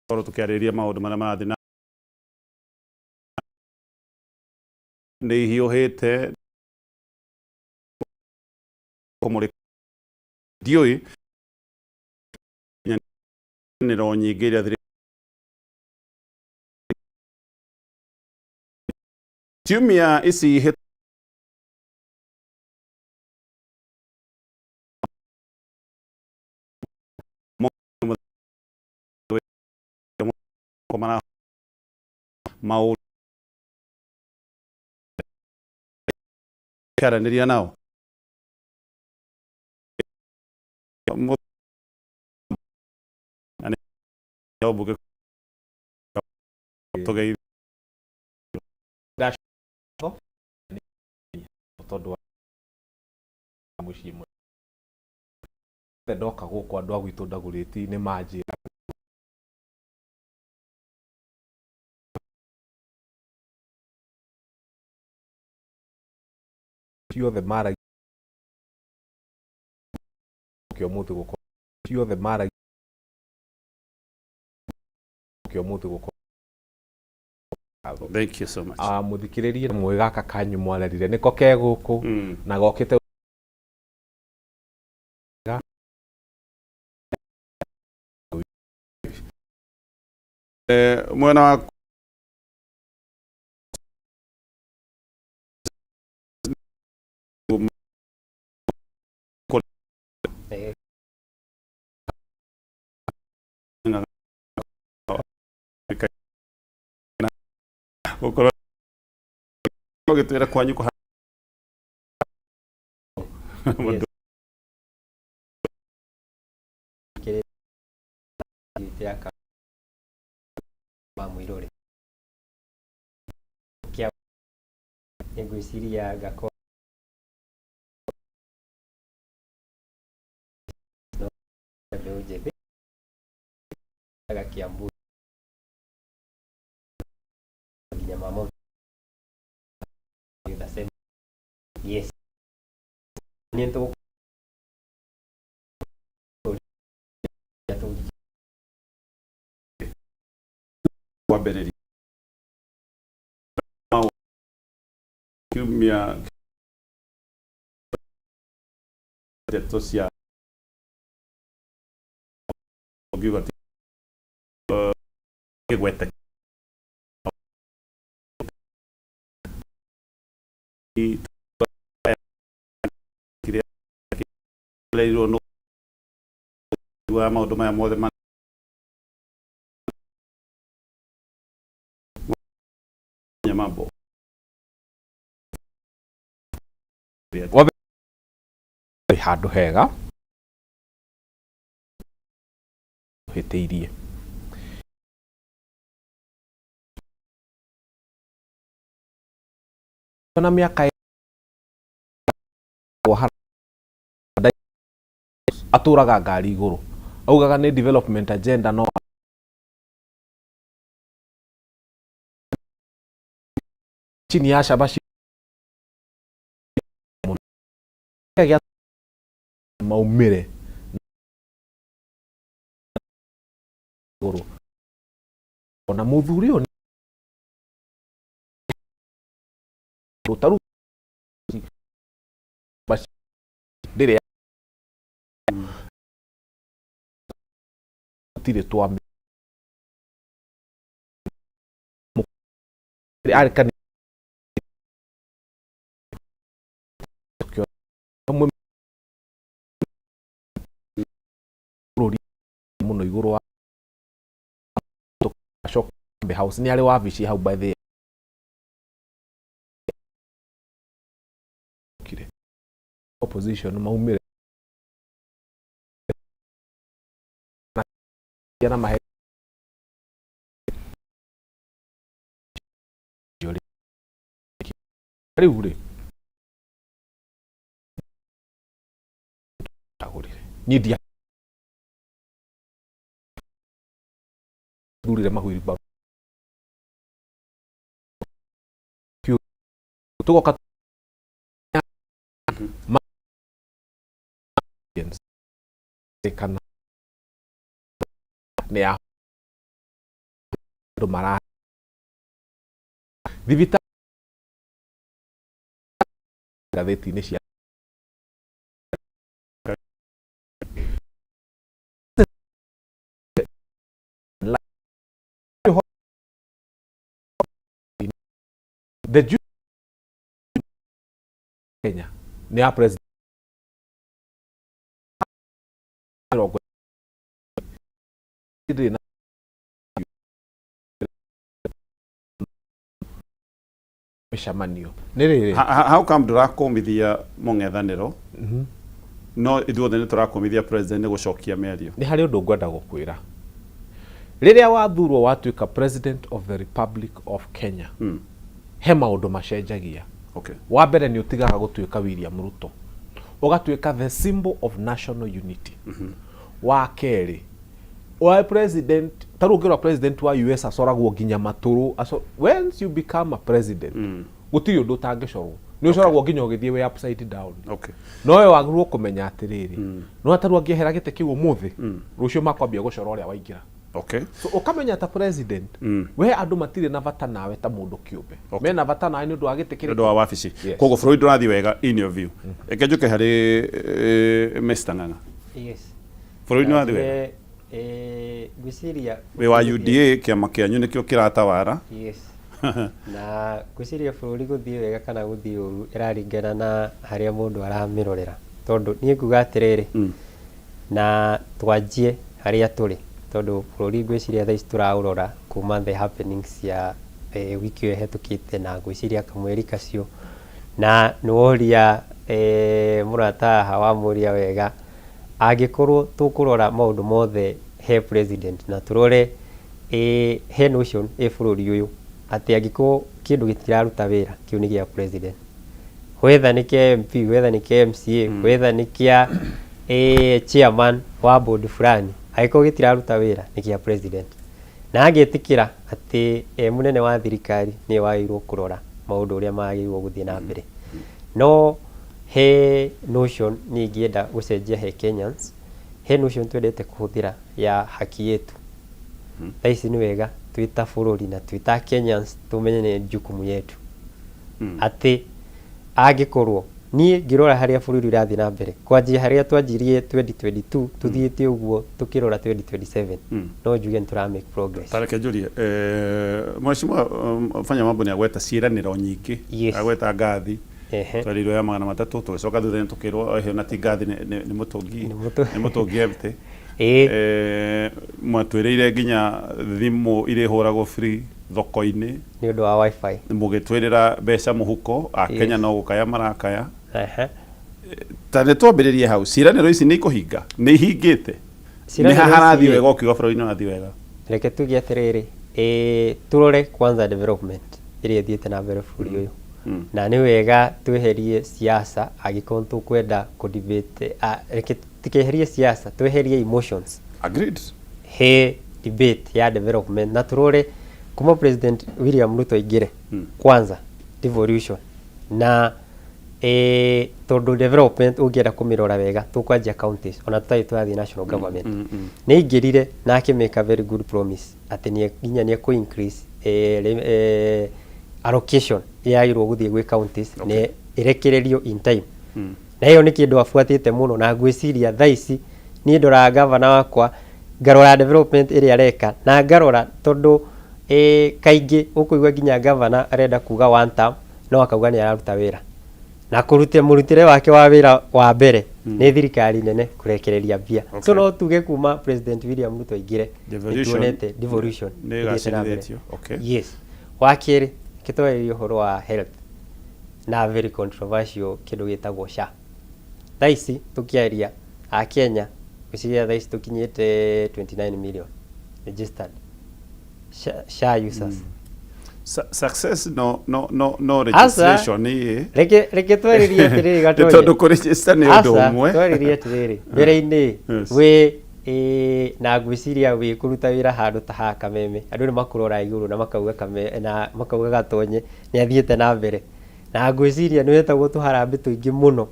toro tukiariria maundu maria marathi na ni hiuhite Kumurika ndiui niro nyingi iria tiumia ici komana mau karaniria nao buge togei tondu muciĩ ndoka gũkũ andũ a gwitũ ndagũrĩti nĩ manjĩra ciothe maragia ũmũthĩ gũkorwo ciothe maragia ũmũthĩ gũkorwo. Thank you so much. Muthikĩrĩrie mwĩ gaka kanyu mwarerire nĩko ke gũkũ na gokĩte mwena wa ukorwo gitwira kwanyu kwa mwirore kia ngwiciria gako no ndoje Kiambu mama yunasema yes niento wabereri kiumia detosia ogiwati gwete leiro no wa maundu maya mothe mambo handũ hega hĩtĩirie na mĩaka atũraga ngari igũrũ augaga nĩ development agenda no chini ya shabashi maumire igũrũ ona mũthuri ũyũ rutaru ndĩrĩ tire twambe arikani muno igũrũ wa house nĩ arĩ wabici hau by the opposition maumire na mahe rĩu rĩ niĩ ndia thurire mahũri ba tugoka kana nĩ ndo mara thibitari gatheti-inĩ cia the Kenya ni ya president mishamanio niri how come ndurakomithia mung'ethaniro no ithuothe ni turakomithia president ni gucokia mĩario ni hari undu ngwenda gukwira riria wathurwo watuika president of the Republic of Kenya he maundu macenjagia. Okay. Wa mbere ni utigaga gutuika William Ruto ugatuika the symbol of national unity. Wa keri wa president tarugirwa president wa US acoragwo nginya maturu once you become a president gutiri undu utangicorwo ni ucoragwo nginya ugithie way upside down. Okay. No we wagirwo kumenya atiriri no ataru angihera gite kiu umuthi rucio makwambia gucora uria waingira. Okay. So ukamenya ta president we andu matire na bata nawe ta mundu kiumbe. Okay. Mena bata nawe ni undu agitikire ndu wa wabici. Kogo bũrũri ndũrathi wega in your view. Eke njuke hari Mr. Ng'ang'a. Yes. Bũrũri ndũrathi wega. Gwiciria we wa UDA kiama kianyu nikio kiratawara. Yes. Na gwiciria bũrũri guthii wega kana guthii uru iraringana na haria mundu aramirorera tondu nie nguga atiriri na twanjie haria turi tondu bũrũri gwiciria thaa ici turaurora kuma the happenings ya wiki ĩyo ĩhetũkĩte na gwiciria kamweri kacio na nĩworia mũrata haha wamũria wega angĩkorwo tũkũrora maũndũ mothe he president na tũrore he notion bũrũri ũyũ atĩ angĩkorwo kĩndũ gĩtiraruta wĩra kĩu nĩ gĩa president, whether nĩ kĩa MP, whether nĩ kĩa MCA, whether nĩ kĩa chairman wa board fulani, angĩkorwo gĩtiraruta wĩra nĩ kĩa president. Na agĩtĩkĩra atĩ mũnene wa thirikari nĩ wagĩrĩirwo kũrora maũndũ ũrĩa magĩrĩirwo gũthiĩ na mbere. No he notion niĩ ingĩenda gũcenjia he Kenyans, he notion twendete kũhũthĩra ya haki yetu. Thaa ici nĩ wega twĩta bũrũri na twĩta Kenyans tũmenye nĩ jukumu yetu. Atĩ angĩkorwo niĩ ngĩrora harĩa bũrũri ũrathiĩ na mbere kwanjia harĩa twanjirie 2022 tuthiĩte ũguo tukĩrora 2027 no njuge nĩtũra make progress. Tareke njurie mheshimiwa fanya mambo ni agweta ciĩranĩro nyingĩ agweta ngathi twarirwo ya 300 tũgĩcoka thutha nĩ tukĩrwo ehe na ti ngathi nĩ mũtũngi empty mwatwĩrĩire nginya thimũ irĩhũragwo free thoko-inĩ nĩ ũndũ wa wifi mũgĩtwĩrĩra mbeca mũhuko a Kenya no gũkaya marakaya. Ta nĩ twambĩrĩrie hau ciĩranĩro ici nĩ ikũhinga nĩ ihingĩte nĩ harathiĩ wega ũkiuga bũrũri nĩ ũrathiĩ wega. Reke tuge atĩrĩrĩ tũrore kwanza development ĩrĩa ĩthiĩte na mbere bũrũri ũyũ na nĩ wega tweherie siasa angĩkorwo tũkwenda kũ-debate reke tikeherie siasa tweherie emotions. Agreed. He debate ya development na tũrore kuma president William Ruto ingire kwanza devolution na tondu development ũngĩenda kũmĩrora wega tũkwanjia counties ona tũtarĩ tũrathiĩ national government nĩ ingĩrire na akĩmake a very good promise atĩ nginya nĩ ekũ increase allocation yagĩrwo gũthiĩ gwĩ counties nĩ ĩrekererio in time na ĩyo nĩ kĩndũ abuatĩte mũno na ngwĩciria thaa ici niĩ ndoraga gavana wakwa ngarora development ĩrĩa areka na ngarora tondu kaingĩ ũkũigua nginya gavana arenda kuga one term no akauga nĩ araruta wĩra na kũrutia mũrutĩre wake wa wĩra wa mbere nĩ thirikari nene kũrekereria mbia. So no tuge kuma president William Ruto ingire tuonete devolution nĩgacĩrithĩtio. Yes. Wa kerĩ kĩtwarĩrie ũhoro wa health na very controversial kĩndũ gĩtagwo SHA. Thaa ici tũkĩaria a Kenya gwĩciria thaa ici tũkinyĩte 29 million registered SHA users. Success no registration ni reke twaririe atĩrĩrĩ gatonye tondu ku register nĩ ũndũ ũmwe twaririe atĩrĩrĩ mbere-inĩ wĩ na ngwĩciria wĩ kũruta wĩra handũ ta haha Kameme andũ nĩ makũrora igũrũ na makauga gatonye nĩ athiĩte na mbere na ngwĩciria nĩ wetagwo tũharambĩ tũingĩ mũno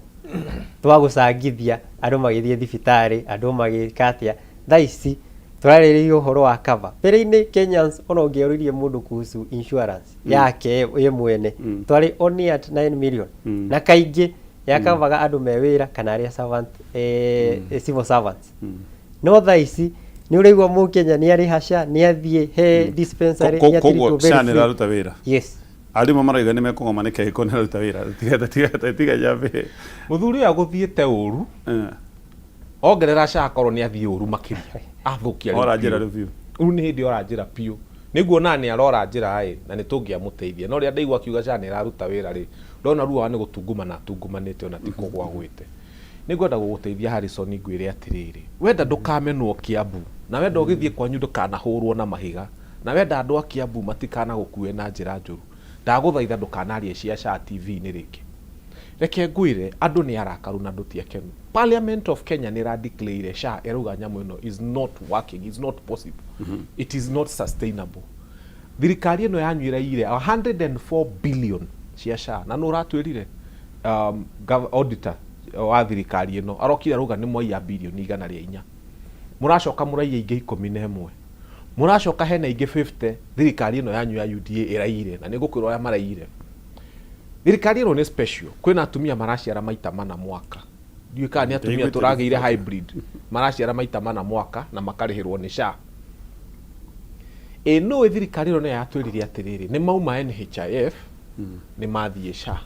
twa gũcangithia andũ magĩthiĩ thibitarĩ andũ magĩka atĩa. Thaa ici twarĩrĩirie ũhoro wa cover mbere-inĩ Kenyans ona ũngĩoririe mũndũ kuhusu insurance yake ye mwene twarĩ only at 9 million na kaingĩ yakavaga andũ me wĩra kana arĩa servant civil servants no thaa ici nĩ ũraigua mũkenya nĩ arĩ hasha nĩ athiĩ he dispensary nĩ athiĩ SHA nĩ raruta wĩra yes arimũ maraiga nĩ mekũgoma nĩ kĩhiko nĩ raruta wĩra tiga jambe mũthuri ũyũ agũthiĩte ũru ongerera SHA korwo nĩ athiĩ ũru makĩria athũkia ora njĩra review rĩu nĩ hĩndĩ ora njĩra piũ nĩguo nani arora njĩra na nĩ tũngĩamũteithia no rĩa ndaigua kiuga SHA nĩ raruta wĩra rĩ ndona ruo nĩ gũtungumana tungumanĩte ona ti kũgwagwĩte nĩngwenda gũgũteithia Harrison ngwĩre atĩrĩrĩ wenda ndũkamenwo Kiambu na wenda ũgĩthiĩ kwanyu ndũkanahũrwo na mahiga na wenda andũ a Kiambu matikana gũkue na njĩra njũru ndagũthaitha ndũkanarie cia SHA TV-inĩ rĩngĩ reke ngwĩre andũ nĩ arakaru na ndũtiakenu Parliament of Kenya nĩ radeclare SHA eruga nyamũ ĩno is not working, is not possible it is not sustainable thirikari ĩno yanyuĩra ire 104 billion cia SHA na nũ ũratwĩrire auditor wa thirikari ĩno arokire ruga nĩ mwaiya bilioni 104 mũracoka mũraiya ingĩ 11 mũracoka hena ingĩ 50 thirikari ĩno yanyu ya UDA ĩraire na nĩ ngũkwĩra ũrĩa maraire thirikari ĩno nĩ special kwĩna atumia maraciara maita mana mwaka ndiũĩ kana nĩ atumia tũragĩire hybrid maraciara maita mana mwaka na makarĩhĩrwo nĩ SHA no thirikari ĩno nĩ yatwĩrire atĩrĩrĩ nĩ mauma NHIF nĩ mathiĩ SHA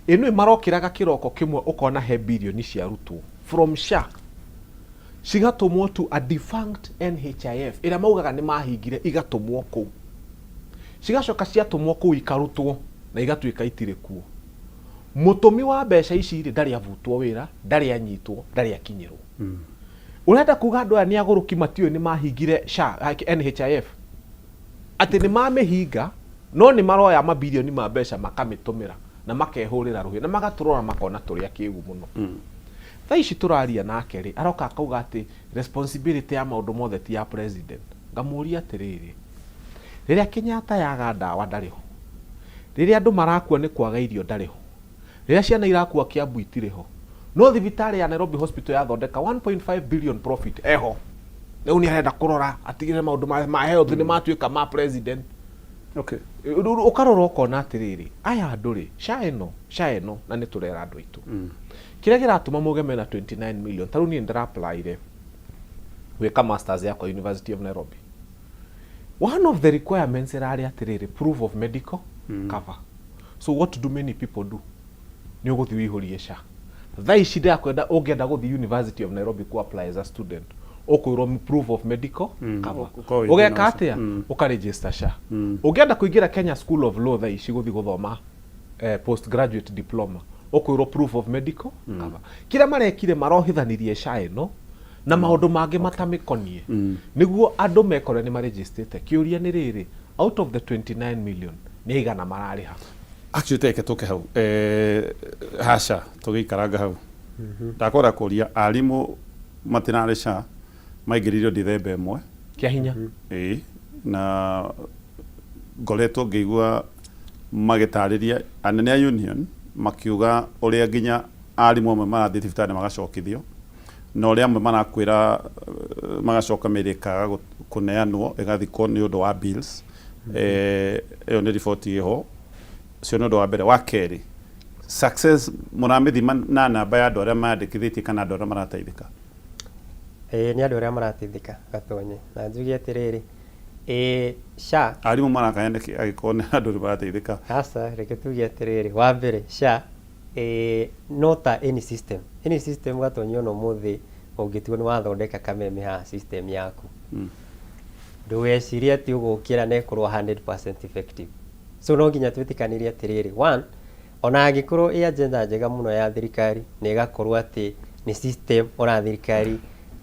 ĩno marokĩraga kĩroko kĩmwe ũkona he bilioni cia rutwo from SHA cigatũmwo to a defunct NHIF ĩrĩa maugaga nĩ mahingire igatũmwo kũu cigacoka ciatũmwo kũu ikarutwo na igatuĩka itirĩ kuo mũtũmi wa mbeca ici ndarĩ avutwo wĩra ndarĩ anyitwo ndarĩ akinyĩrwo ũrenda kuga andũ aya nĩ agũrũki matiũĩ nĩ mahingire SHA NHIF atĩ nĩ mamĩhinga no nĩ maroya mabilioni ma mbeca makamĩtũmĩra na makehũrĩra rũhĩ na magatũrora makona tũrĩa kĩgu mũno thaa ici tũraria nake rĩ aroka akauga atĩ responsibility ya maũndũ mothe ti ya president ngamũria atĩrĩrĩ rĩrĩa Kenyatta yaga ndawa ndarĩ ho rĩrĩa andũ marakua nĩ kwaga irio ndarĩ ho rĩrĩa ciana irakua Kiambu itirĩ ho no thibitarĩ ya Nairobi hospital yathondeka 1.5 billion profit eho rĩu nĩ arenda kũrora atigĩre maũndũ ma health nĩ matuĩka ma president okay ũkarora ũkona atĩrĩrĩ aya andũ rĩ SHA ĩno na nĩ tũrera andũ aitũ kĩrĩa kĩratũma muge mena 29 million tarũ niĩ ndĩra-apply gwĩka masters yakwa University of Nairobi one of the requirements ĩrarĩ atĩrĩrĩ proof of medical cover so what do many people do nĩ ũgũthiĩ wĩihũrie SHA thaa ici ndakwenda ũngĩenda gũthiĩ University of Nairobi ku apply as a student ũkwĩrwo proof of medical cover ũgeka atĩa ũkaregister SHA ũngĩenda kũingĩra Kenya School of Law thaa ici gũthiĩ gũthoma postgraduate diploma ũkwĩrwo proof of medical cover kĩrĩa marekire marohithanirie SHA ĩno na maũndũ mangĩ matamĩkonie nĩguo andũ mekore nĩ maregistrate kĩũria nĩ rĩrĩ out of the 29 million nĩ igana mararĩha actually teke tũke hau hasha tũgĩikaranga hau ndakora kũria arimũ matinarĩ SHA maingĩririo Dithemba 1 kĩa hinya na ngoretwo ngĩigua magĩtarĩria anene a union makiuga ũrĩa nginya arimũ amwe marathiĩ thibitarĩ magacokithio na ũrĩa amwe marakwĩra magacoka mĩrĩ ĩkaga kũneanwo ĩgathikwo nĩ ũndũ wa bills ĩyo nĩ riboti ĩho cio nĩ ũndũ wa mbere wa kerĩ success mũramĩthima na namba ya andũ arĩa mayandĩkithĩtie kana andũ arĩa marateithĩka nĩ andũ arĩa marateithĩka gatonye na njuge atĩrĩrĩ SHA arimũ marakayana agĩkorwo nĩ andũ marateithĩka hasa reke tuge atĩrĩrĩ wa mbere SHA no ta any system gatonye ono mũthĩ ũngĩtua nĩ wathondeka kameme ha system yaku ndũgecirie atĩ ũgũkĩra na ĩkorwo 100% effective so no nginya twĩtĩkanĩrie atĩrĩrĩ one ona angĩkorwo ĩ agenda njega mũno ya thirikari na ĩgakorwo atĩ nĩ system ona thirikari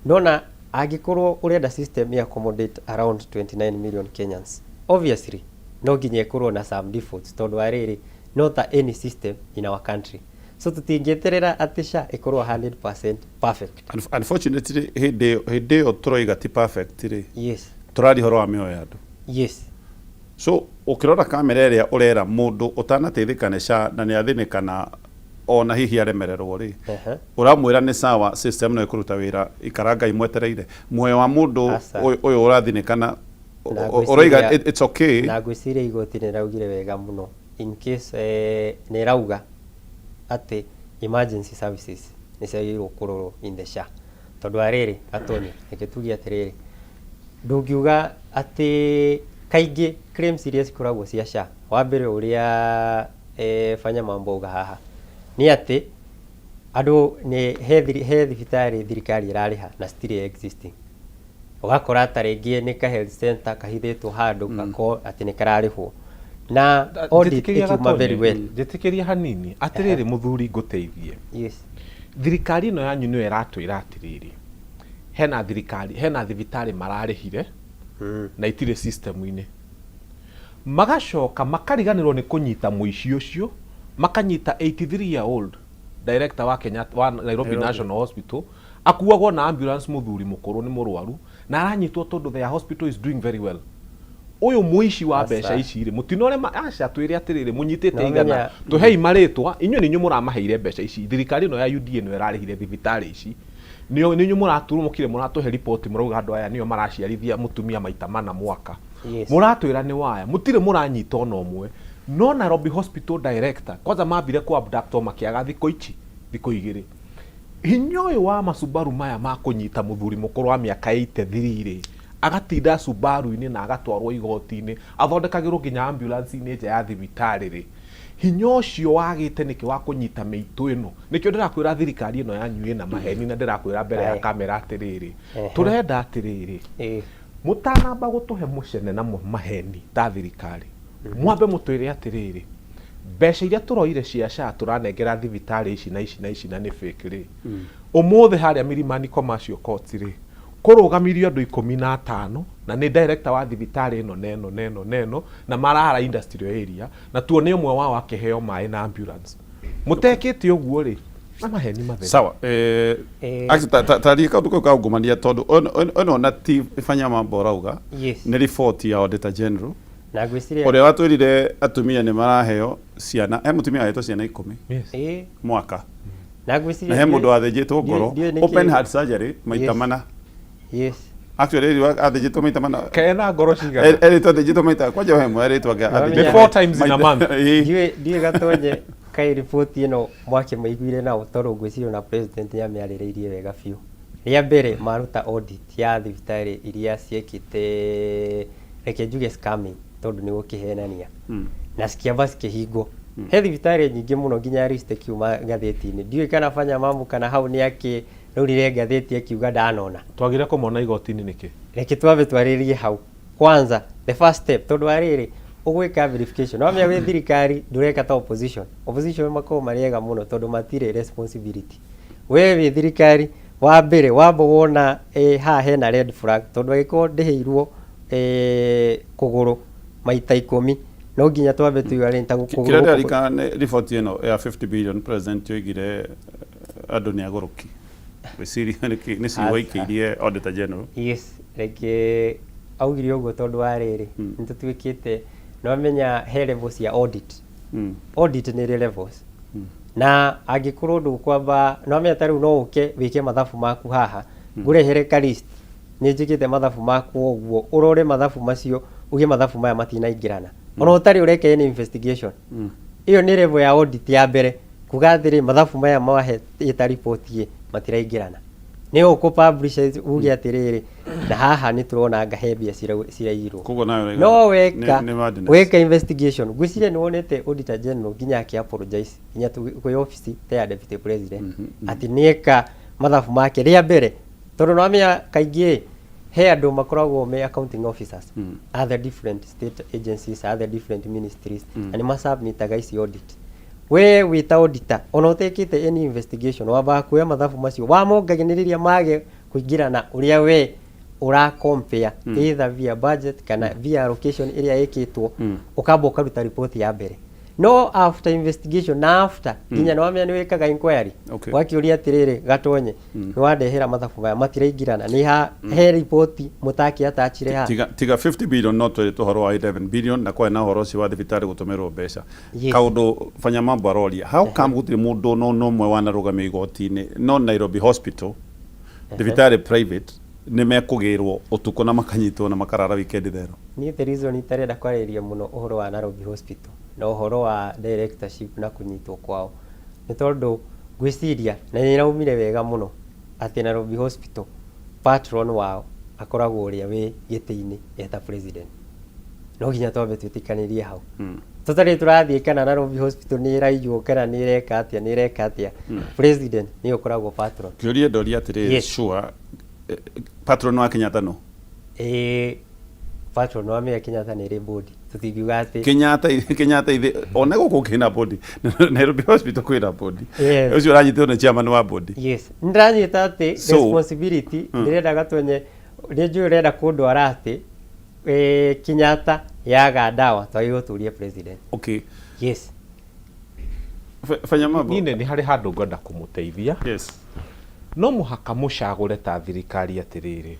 nona angĩkorwo ũrenda system ya accommodate around 29 million Kenyans obviously no nginya ĩkorwo na some defaults tondũ arĩrĩ not any system in our country so tutingĩeterera atĩ SHA ĩkorwo 100% perfect unfortunately hĩndĩ ĩyo tũroiga ti perfect rĩ yes tũrari horo wa mĩoyo ya andũ yes so ũkĩrora kamera ĩrĩa ũrera mũndũ ũtanateithĩka nĩ SHA na nĩ athĩnĩka na ona hihi aremererwo ri uramwira ni sawa system no ikuruta wira ikaranga imwetereire muoyo wa mundu uyu urathinikana oroiga it's okay na gwiciria igoti ni raugire wega muno in case ni rauga ati emergency services ni cia kurorwo in the SHA tondu ariri atoni ikitugia atiriri ndungiuga ati kaingi claims iria cikoragwo cia SHA wa mbere uria fanya mambo uga haha ni ati andu ni he thibitari thirikari irariha na still existing ugakora taringi ni ka health center kahithitwo handu gako ati ni kararihwo na audit ikiuma very well jetikiria hanini atiriri muthuri nguteithie yes thirikari ino yanyu niyo iratwira atiriri hena thirikari hena thibitari mararihire na itire system-ini magacoka makariganirwo ni kunyita muici ucio makanyita 83-year-old director wa Kenya wa Nairobi National Hospital akuagwo na ambulance muthuri mukuru ni murwaru na aranyitwo tondu their hospital is doing very well uyu muici wa mbeca ici ri mutinore aca twire atiriri munyitite igana tuhei maritwa inyu ninyu muramaheire mbeca ici thirikari no ya UDA no irarihire thibitari ici ninyu muraturumukire muratuhe report murauga andu aya niyo maraciarithia mutumia maita mana mwaka muratwira ni waya mutire muranyita ono mwe no Nairobi Hospital director kwanza mambire ku abduct makiaga thiko ichi thiko igiri hinyo wa masubaru maya makunyita muthuri mukuru wa miaka 83 agatinda Subaru-ini na agatwarwo igoti-ini athondekagirwo nginya ambulance-ini nja ya thibitari ri hinyo ucio wagite niki wa kunyita meitu ino nikio ndirakwira thirikari ino yanyu ina maheni na ndirakwira mbere ya kamera atiriri turenda atiriri mutanamba gutuhe mucene na maheni ta thirikari mwambe mutwire atiriri mbeca iria turoire cia SHA turanengera thibitari ici na ni fake ri umuthe haria Milimani Commercial Court ri kurugamirio andu 15 na ni director wa thibitari ino neno na marara industrial area na tuone umwe wao akiheo mai na ambulance mutekete uguo ri na maheni mathe sawa tarika tuko kaugumania tondu ono na ti fanya mambo rauga ni report ya auditor general na gwiciria ore watwirire atumia ni maraheo ciana mutumia aheto ciana 10 mwaka na gwiciria na he mundu athejitwo ngoro open heart surgery maita mana yes actually athejitwo maita mana kena ngoro ciga to athejitwo maita kwa jo hemo eritwa ga 4 times in a month die gatonye kai report ino mwake maiguire na utoro gwicirio na president ya miaririirie wega fiu ria mbere maruta audit ya thibitari iria ciekite reke njuge scamming tondu ni gukihenania na sikiamba sikihingo he thibitari nyingi muno nginya list kiuma gatheti-ini ndiwe kana fanya mambo kana hau ni yake rurire gatheti akiuga ndanona twagire kumona igoti-ini niki reke twabe twaririe hau kwanza the first step tondu ariri ugwika verification no mya we thirikari ndureka ta opposition mako mariega muno tondu matire responsibility we thirikari wa mbere wambo wona ha hena red flag tondu agiko ndiheirwo kuguru maita 10 no nginya twambe tuyare nta gukuguru kira ndarika report ino ya 50 billion president yoigire andu ni agoroki wiciria ni ciwaikirie auditor general yes reke augire ugo tondu ariri nitutwikite no menya he levels ya audit audit ni levels na agikorwo ndu kwamba no menya taru no uke wike mathabu maku haha ngurehere ka list ni njikite mathabu maku uguo urore mathabu macio uge mathabu maya matinaingirana ona utari ureke ni investigation iyo ni level ya audit ya mbere kugathiri mathabu maya mahe ita report ye matiraingirana ni uko publish uge atiriri na haha ni turona ngahebia cirairwo kugo nayo no weka investigation gwicire ni wonete auditor general nginya aki apologize nginya ku office ya deputy president ati nieka mathabu make ria mbere tondu no amenya kaingi he andu makoragwo me accounting officers other different state agencies other different ministries and must submit ici audit we wita auditor ona utekite any investigation waba kuya mathabu macio wamongaginiriria mage kuingirana uria we ura compare either via budget kana via allocation area yekitwo ukamba ukaruta report ya mbere no after investigation na after nginya no amenya ni wekaga inquiry wakiuria atiriri gatonye ni wandehera mathabu maya matiraingirana ni ha he report mutaki atachire ha tiga 50 billion no to horo wa 11 billion na kwa na horo si wa thibitari gutumirwo mbeca kaundo fanya mambo aroria how come gutire mundu no mwe wanarugama igoti-ini no Nairobi hospital thibitari private ni mekugirwo utuko na makanyitwo na makarara weekend thero ni the reason itarenda kwariria muno uhoro wa Nairobi hospital na uhoro wa directorship na kunyitwo kwao ni tondu gwiciria na niraumire wega muno ati Nairobi hospital patron wao akoragwo uria wi giti-ini eta president no ginya twambe twitikanirie hau tutari turathie kana Nairobi hospital ni iraijwo kana ni ireka atia president ni ukoragwo patron kiuria ndoria atiri sure patron wa Kenyatta no patron wa Mia Kenyatta ni ri body tutingiuga ati Kenyatta ithe ona guku kina body Nairobi hospital kwina body ucio uranyitwo ni chairman wa body yes ndiranyita ati responsibility ndirenda gatonye ndio urenda kundwara ati Kenyatta yaga dawa twaiguturia president okay yes fanya mambo nine ni hari handu ngenda kumuteithia yes no muhaka mucagure ta thirikari atiriri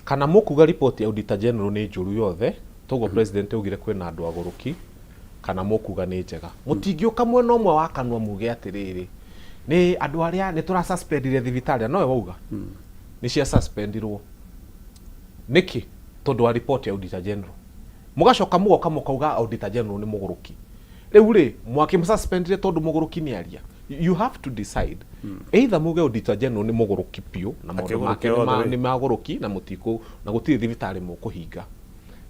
kana mukuga report ya auditor general ni njuru yothe togo president ugire kwina andu aguruki kana mukuga ni njega mutingiuka mwena umwe wa kanwa muge atiriri ni andu aria ni tura suspend ile thibitari no wauga ni cia suspendirwo niki tondu wa report ya auditor general mugacoka mugoka mukauga auditor general ni muguruki riu ri mwaki mususpendire tondu muguruki ni aria you have to decide either muge auditor general ni muguruki pio na maundu make ni maguruki na mutiko na gutiri thibitari mukuhinga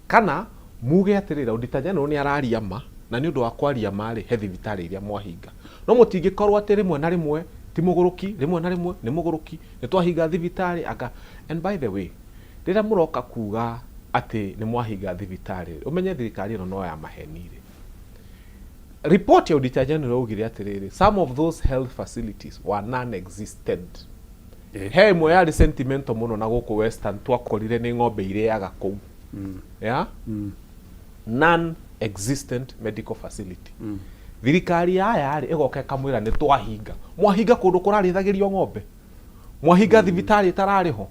kana muge atirira auditor general ni araria ma na ni undu wa kwaria mari he thibitari iria mwahinga no mutingikorwo atiri rimwe na rimwe ti muguruki rimwe na rimwe ni muguruki ni twahinga thibitari aka and by the way rira muroka kuga ati ni mwahinga thibitari umenye thirikari ino no ya mahenire report ya auditor general ugire atiriri some of those health facilities were non-existent he imwe ya sentiment muno na guku western twakorire ni ng'ombe ireaga kou non-existent medical facility thirikari aya ri igoka kamwira ni twahinga mwahinga kundu kurarithagĩrio ng'ombe mwahinga thibitari tarariho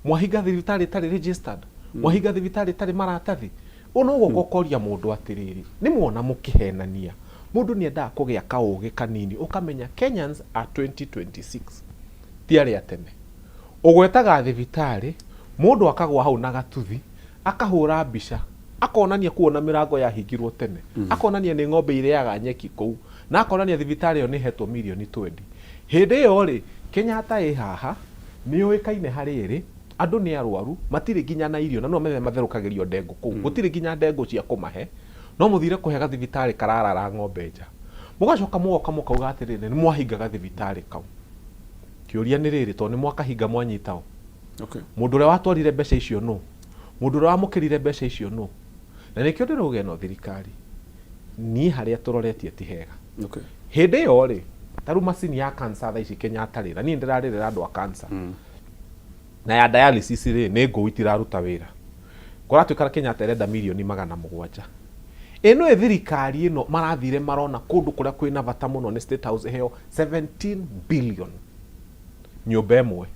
mwahinga thibitari tari registered mwahinga thibitari tari maratathi uno gokoria mundu atiriri ni muona mukihenania mundu ni enda kugia kauge kanini ukamenya Kenyans are 2026 tiari atene ugwetaga thibitari mundu akagwa hau na gatuthi akahura mbica akonania kuona mirango ya hingirwo tene akonania ni ng'ombe ireaga nyeki kou na akonania thibitari yo ni hetwo milioni 20 hindi yo ri Kenyatta haha ni uikaine hari iri andu ni arwaru matire ginya na irio na no methe matherukagĩrio ndengu kou gutire ginya ndengu cia kumahe no muthire kuhega thibitari karara ng'ombe nja mugacoka mugoka mukauga atiriri ni mwahingaga thibitari kau kiuria ni riri to ni mwakahinga mwanyitao okay mundu ure watwarire mbeca icio no mundu ure wamukirire mbeca icio no na nikio ndiruge no thirikari ni haria turoretie ti hega okay hindi yo ri taru macini ya cancer tha ici Kenyatta ri na ni ndirarira andu a cancer na ya dialysis ri ni ngo itiraruta wira kuratwikara Kenyatta irenda milioni 700 eno thirikari ino marathire marona kundu kuria kwina bata muno ni State House heo 17 billion nyumba emwe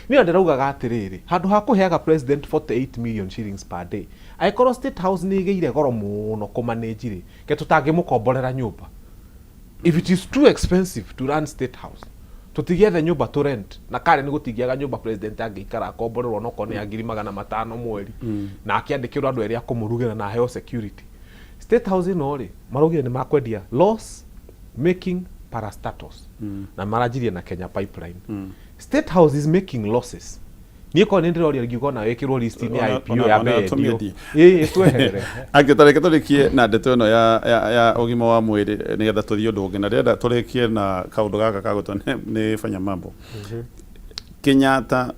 ni ndiraugaga atiriri handu ha kuheaga president 48 million shillings per day aikoro State House ni igeire goro muno kumanage ri ke tutangimukomborera nyumba if it is too expensive to run State House tutigethe nyumba to rent na kare ni gutigiaga nyumba president angeikara akomborerwo no kone ya 500 mweri na akiandikirwo andu eri akumurugera na heo security State House no ri marugire ni makwendia loss making parastatus na marajirie na Kenya Pipeline State House is making losses niko nindiro ngiuga na wekirwo list ni IPO ya medio twehere angitareke turikie na ndeto ino ya ugima wa mwiri ni getha tuthio undu ungi na renda turikie na kaundu gaka kagutwo ni fanya mambo Kenyatta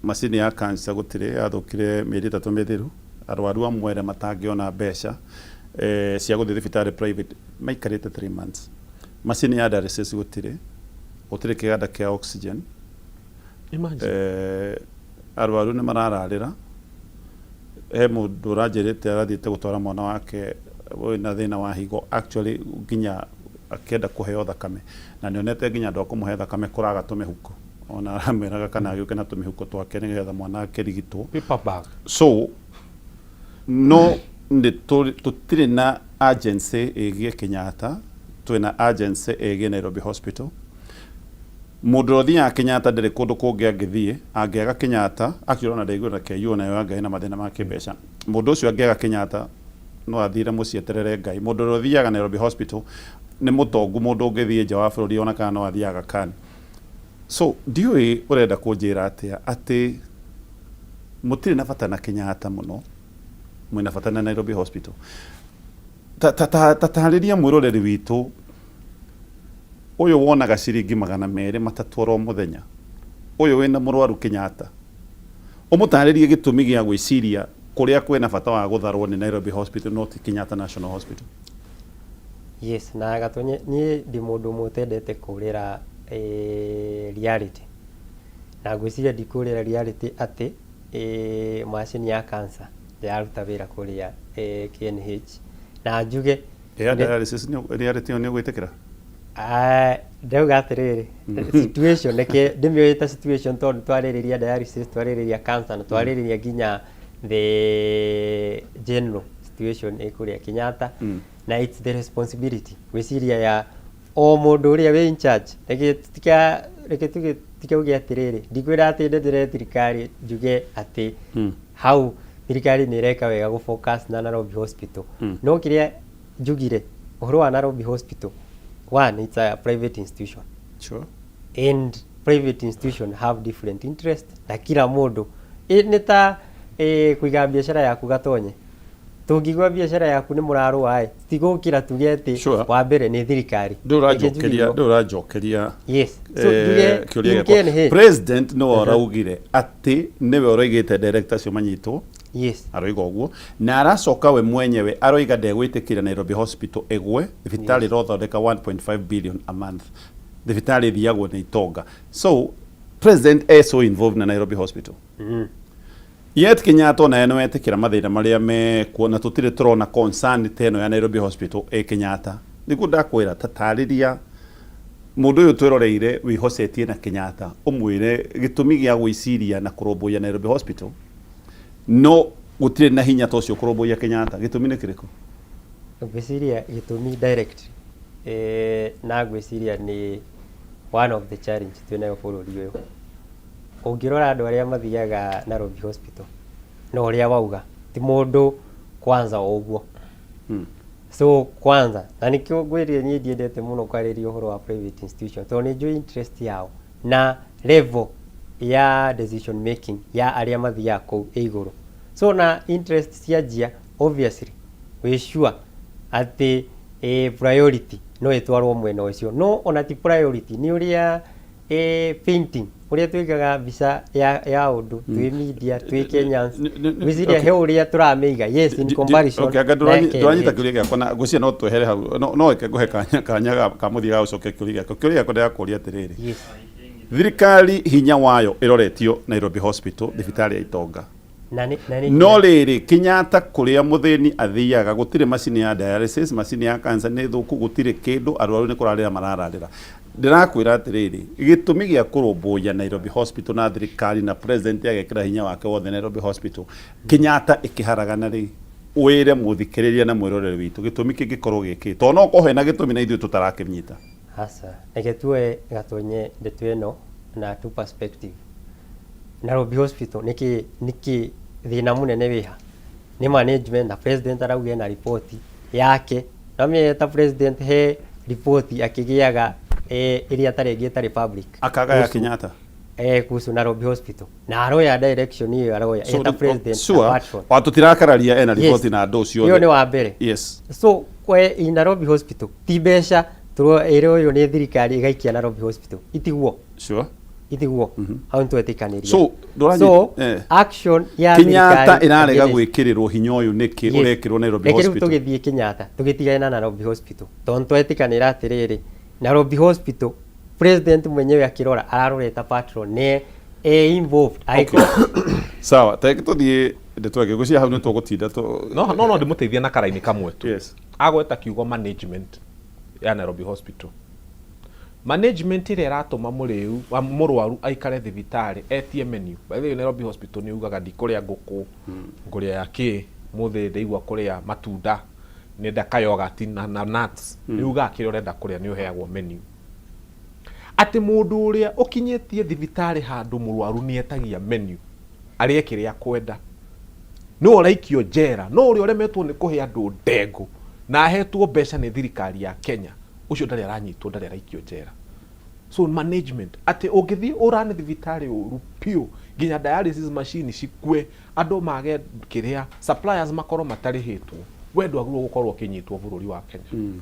macini ya cancer gutire athukire mieri 3 mithiru arwaru amwere matangiona mbeca cia guthi thibitari private maikarite 3 months macini ya dialysis gutire kiganda kia oxygen imagine arwaru ni marararira he mundu ranjirite arathiite gutwara mwana wake na thina wa higo actually nginya akenda kuheo thakame na nionete nginya ndo kumuhe thakame kuraga tumihuko ona arameraga kana agiuke na tumihuko twake nigetha mwana akirigitwo paper bag. So no tutire na agency igie Kenyatta, twina agency igie Nairobi Hospital. Mundu othia Kenyatta ndire kundu kungi angithie angiaga Kenyatta akirona ndaigura KU na yo ngai na mathina ma kimbeca. Mundu ucio angiaga Kenyatta no athire mucie terere ngai. Mundu othiaga Nairobi Hospital ni mutongu mundu ungithie nja wa bururi ona kana no athiaga kan. So ndiui urenda kunjira atia ati mutire na bata na Kenyatta muno mwina bata na Nairobi Hospital. Tatariria mwiroreri witu uyu wonaga ciringi 200 matatwaro muthenya uyu wina murwaru Kenyatta umutaririe gitumi gia gwiciria kuria kwena bata wa gutharwo ni Nairobi Hospital not Kenyatta National Hospital. Yes, na gatonye ni ndi mundu mutendete kurira reality na gwiciria ndikurira reality ati machine ya cancer yaruta wira kuria KNH na njuge dialysis ni reality ni gwitikira ndauga atiriri situation neke ndimioita situation tondu twaririria dialysis twaririria cancer na twaririria nginya the general situation ikuria Kenyatta na it's the responsibility gwiciria ya o mundu uria we in charge reke tuge atiriri ndikwira ati ndire thirikari njuge ati how thirikari ni reka wega go focus na Nairobi Hospital no kiria njugire uhoro wa Nairobi Hospital. One, it's a private institution. Sure. And private institution have different interest. Na kila mundu nita kuiga biashara yaku gatonye. Tungigwa biashara yaku ni murarwa ai. Tigukira tugete wa mbere ni thirikari. Ndurajokeria. Yes. So President no araugire ati niwe oroigite director cio manyitwo. Yes. Aroiga uguo na aracoka we mwenyewe aroiga ndegwitikira Nairobi Hospital egwe thibitari rothondeka 1.5 billion a month thibitari thiagwo ni itonga. So president is so involved na Nairobi Hospital. Yet Kenyatta na eno etikira mathina maria me kuona tutire turona concern teno ya Nairobi Hospital Kenyatta niku ndakwira tatariria mundu uyu twiroreire wihocetie na Kenyatta umwire gitumi gia gwiciria na kuromboya Nairobi Hospital no gutire na hinya tocio kuromboya Kenyatta gitumi ni kiriko gwiciria gitumi direct na gwiciria ni one of the challenge twinayo bururi uyu ungirora andu aria mathiaga Nairobi Hospital no uria wauga ti mundu kwanza oguo so kwanza na nikio gwirie ni ndiendete muno kwariria uhoro wa private institution to ni joint interest yao na level ya decision making ya aria mathia ko iguru so na interest ciajia obviously we sure ati priority no etwarwo mwena ucio no ona ti priority ni uria painting uria twigaga visa ya undu twi media twi Kenyans wiciria he uria turameiga yes in comparison okay nduranyita kiuria giakwa na gucia no twehere hau no eke guhe kanya ka muthia ucoke kiuria giakwa ndakuria atiriri thirikari hinya wayo iroretio Nairobi Hospital thibitari ya itonga no riri Kenyatta kuria muthini athiaga gutire machine ya dialysis machine ya cancer ni thuku gutire kindu arwaru ni kurarira marararira ndirakwira atiriri gitumi gia kuromboya Nairobi Hospital na thirikari na president agekira hinya wake wothe Nairobi Hospital Kenyatta ikiharagana ri wire muthikiriria na mwirorere witu gitumi kingikorwo giki to no kohe na gitumi na ithu tutarakinyita hasa egetue gatonye ndetweno na two perspective Nairobi Hospital niki thina munene wiha ni management na president arauge na report yake na mieta president he report akigiaga iria taregeta republic akaga ya Kenyatta kuhusu Nairobi Hospital na aroya direction hiyo aroya eta president watu tirakararia ena report na ndo cio hiyo ni wa mbere yes so kwa Nairobi Hospital tibesha turo ero ni thirikari igaikia Nairobi Hospital itiguo sure itiguo hau ntwetikaniria so action ya Kenyatta irarega gwikirirwo hinya uyu niki urekirwo Nairobi Hospital tugithie Kenyatta tugitigana na Nairobi Hospital tondu twetikanira atiriri Nairobi Hospital president mwenyewe akirora araroreta patron ne involved sawa teke tuthie ndetwage gucia hau nitwo gutinda to no ndimuteithia na karaini kamwe tu. Yes. Agweta kiugo management ya Nairobi Hospital. Management ile ratuma murwaru aikare thibitari etie menu. By the way, Nairobi Hospital ni ugaga ndikuria nguku nguria yake muthe ndeigwa kuria matunda nenda kayogati na nuts ni ugaga kire urenda kuria ni uheagwo menu. Ati mundu uria ukinyetie thibitari handu murwaru ni etagia menu arie kiria kwenda no oraikio jera no uri oremetwo ni kuhe andu ndengu na ahetwo mbeca ni thirikari ya Kenya ucio ndari aranyitwo ndari araikio jera. So management ati ungithi urane thibitari uru pio ginya dialysis machine cikue andu mage kiria suppliers makoro matarihitwo wendo aguro gukorwo kinyitwo bururi wa Kenya.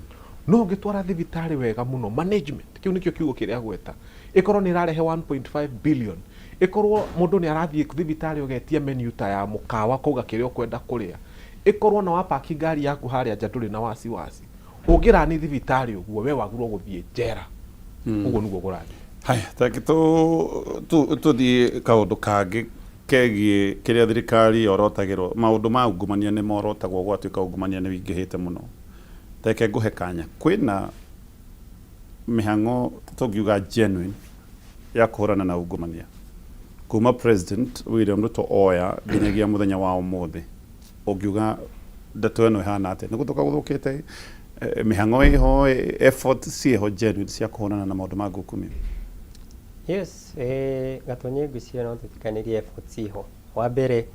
No ngitwara thibitari wega muno management kiu nikio kiugo kiria gweta ikorwo ni rarehe 1.5 billion ikorwo mundu ni arathie thibitari ugetia menu ta ya mukawa kuga kiria ukwenda kuria ikorwo na wapaki ngari yaku haria njaturi na wasiwasi ungira ni thibitari uguo we wagurwo guthie jera uguo niguo gurani. Haya taki tu di kaundu kangi kegie kiria thirikari orotagirwo maundu ma ungumania ni morotagwo gwatuika ungumania ni wingihite muno. Teke nguhe kanya kwina mihango tugiuga genuine ya kuhurana na ungumania kuma President William Ruto oya nginyagia muthenya wa umuthi ugiuga ndeto eno ihana ate nigutuka guthukite mihango iho effort ciho genuine cia kuhurana na maundu ma ungumania. Yes, gatonye ngwiciria no tutikanirie effort ciho. Wa mbere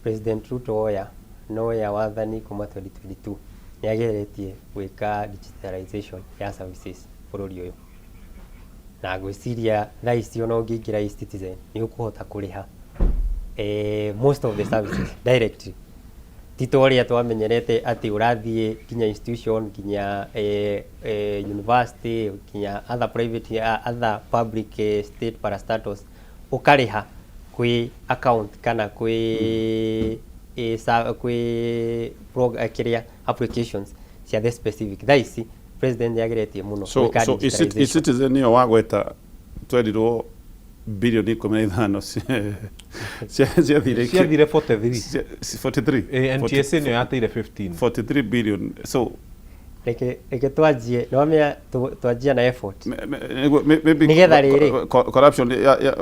President Ruto oya no ya wathani kuma 2022 niageretie gwika digitalization ya services bururi uyu na gwiciria raisi ono ngingira e-citizen ni ukuhota kuriha most of the services directly titoria twamenyerete ati urathie kinya institution kinya university kinya other private other public state parastatus ukariha kwi account kana kwi kiria applications cia the specific thaisi president yageretie muno so e-citizen ni wagweta twerirwo bilioni 15 cia thire 43 NTSA ni yateire 15 43 billion. So eke twajie no mea twajia na effort maybe nigetha riri corruption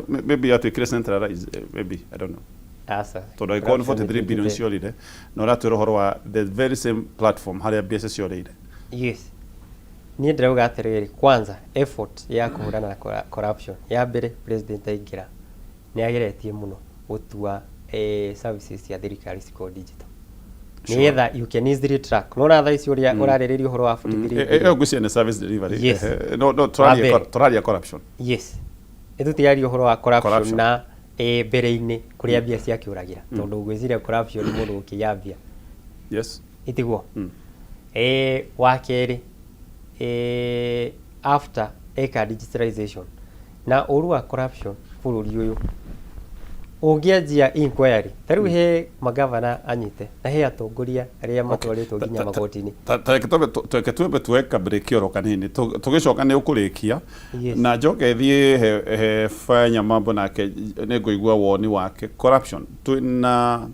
maybe you have to centralize maybe I don't know. Asa To do 43 billion ciorire no ratwira horo wa the very same platform haria biasa ciorire. Yes, ni ndauga atiriri kwanza effort ya kuhurana na corruption ya mbere president aingira ni ageretie muno gutua services ya thirikari ciko digital nigetha you can easily track no ratha icio ria urariririo horo wa 43 gucia na service delivery. Yes. No toraria corruption. Yes, etutiario horo wa corruption na mbere-ini kuria bia cia kiuragira tondu gwiciria corruption mundu ukiyambia. Yes, itiguo wa keri after digitalization na urua corruption bururi uyu ungianjia inquiry tariu he magavana anyite na he atongoria aria matwaritwo nginya magotini tweke tweka break oro kanini tugicoka ni ukurikia na njoke thie he fanya mambo nake niguigua woni wake corruption twina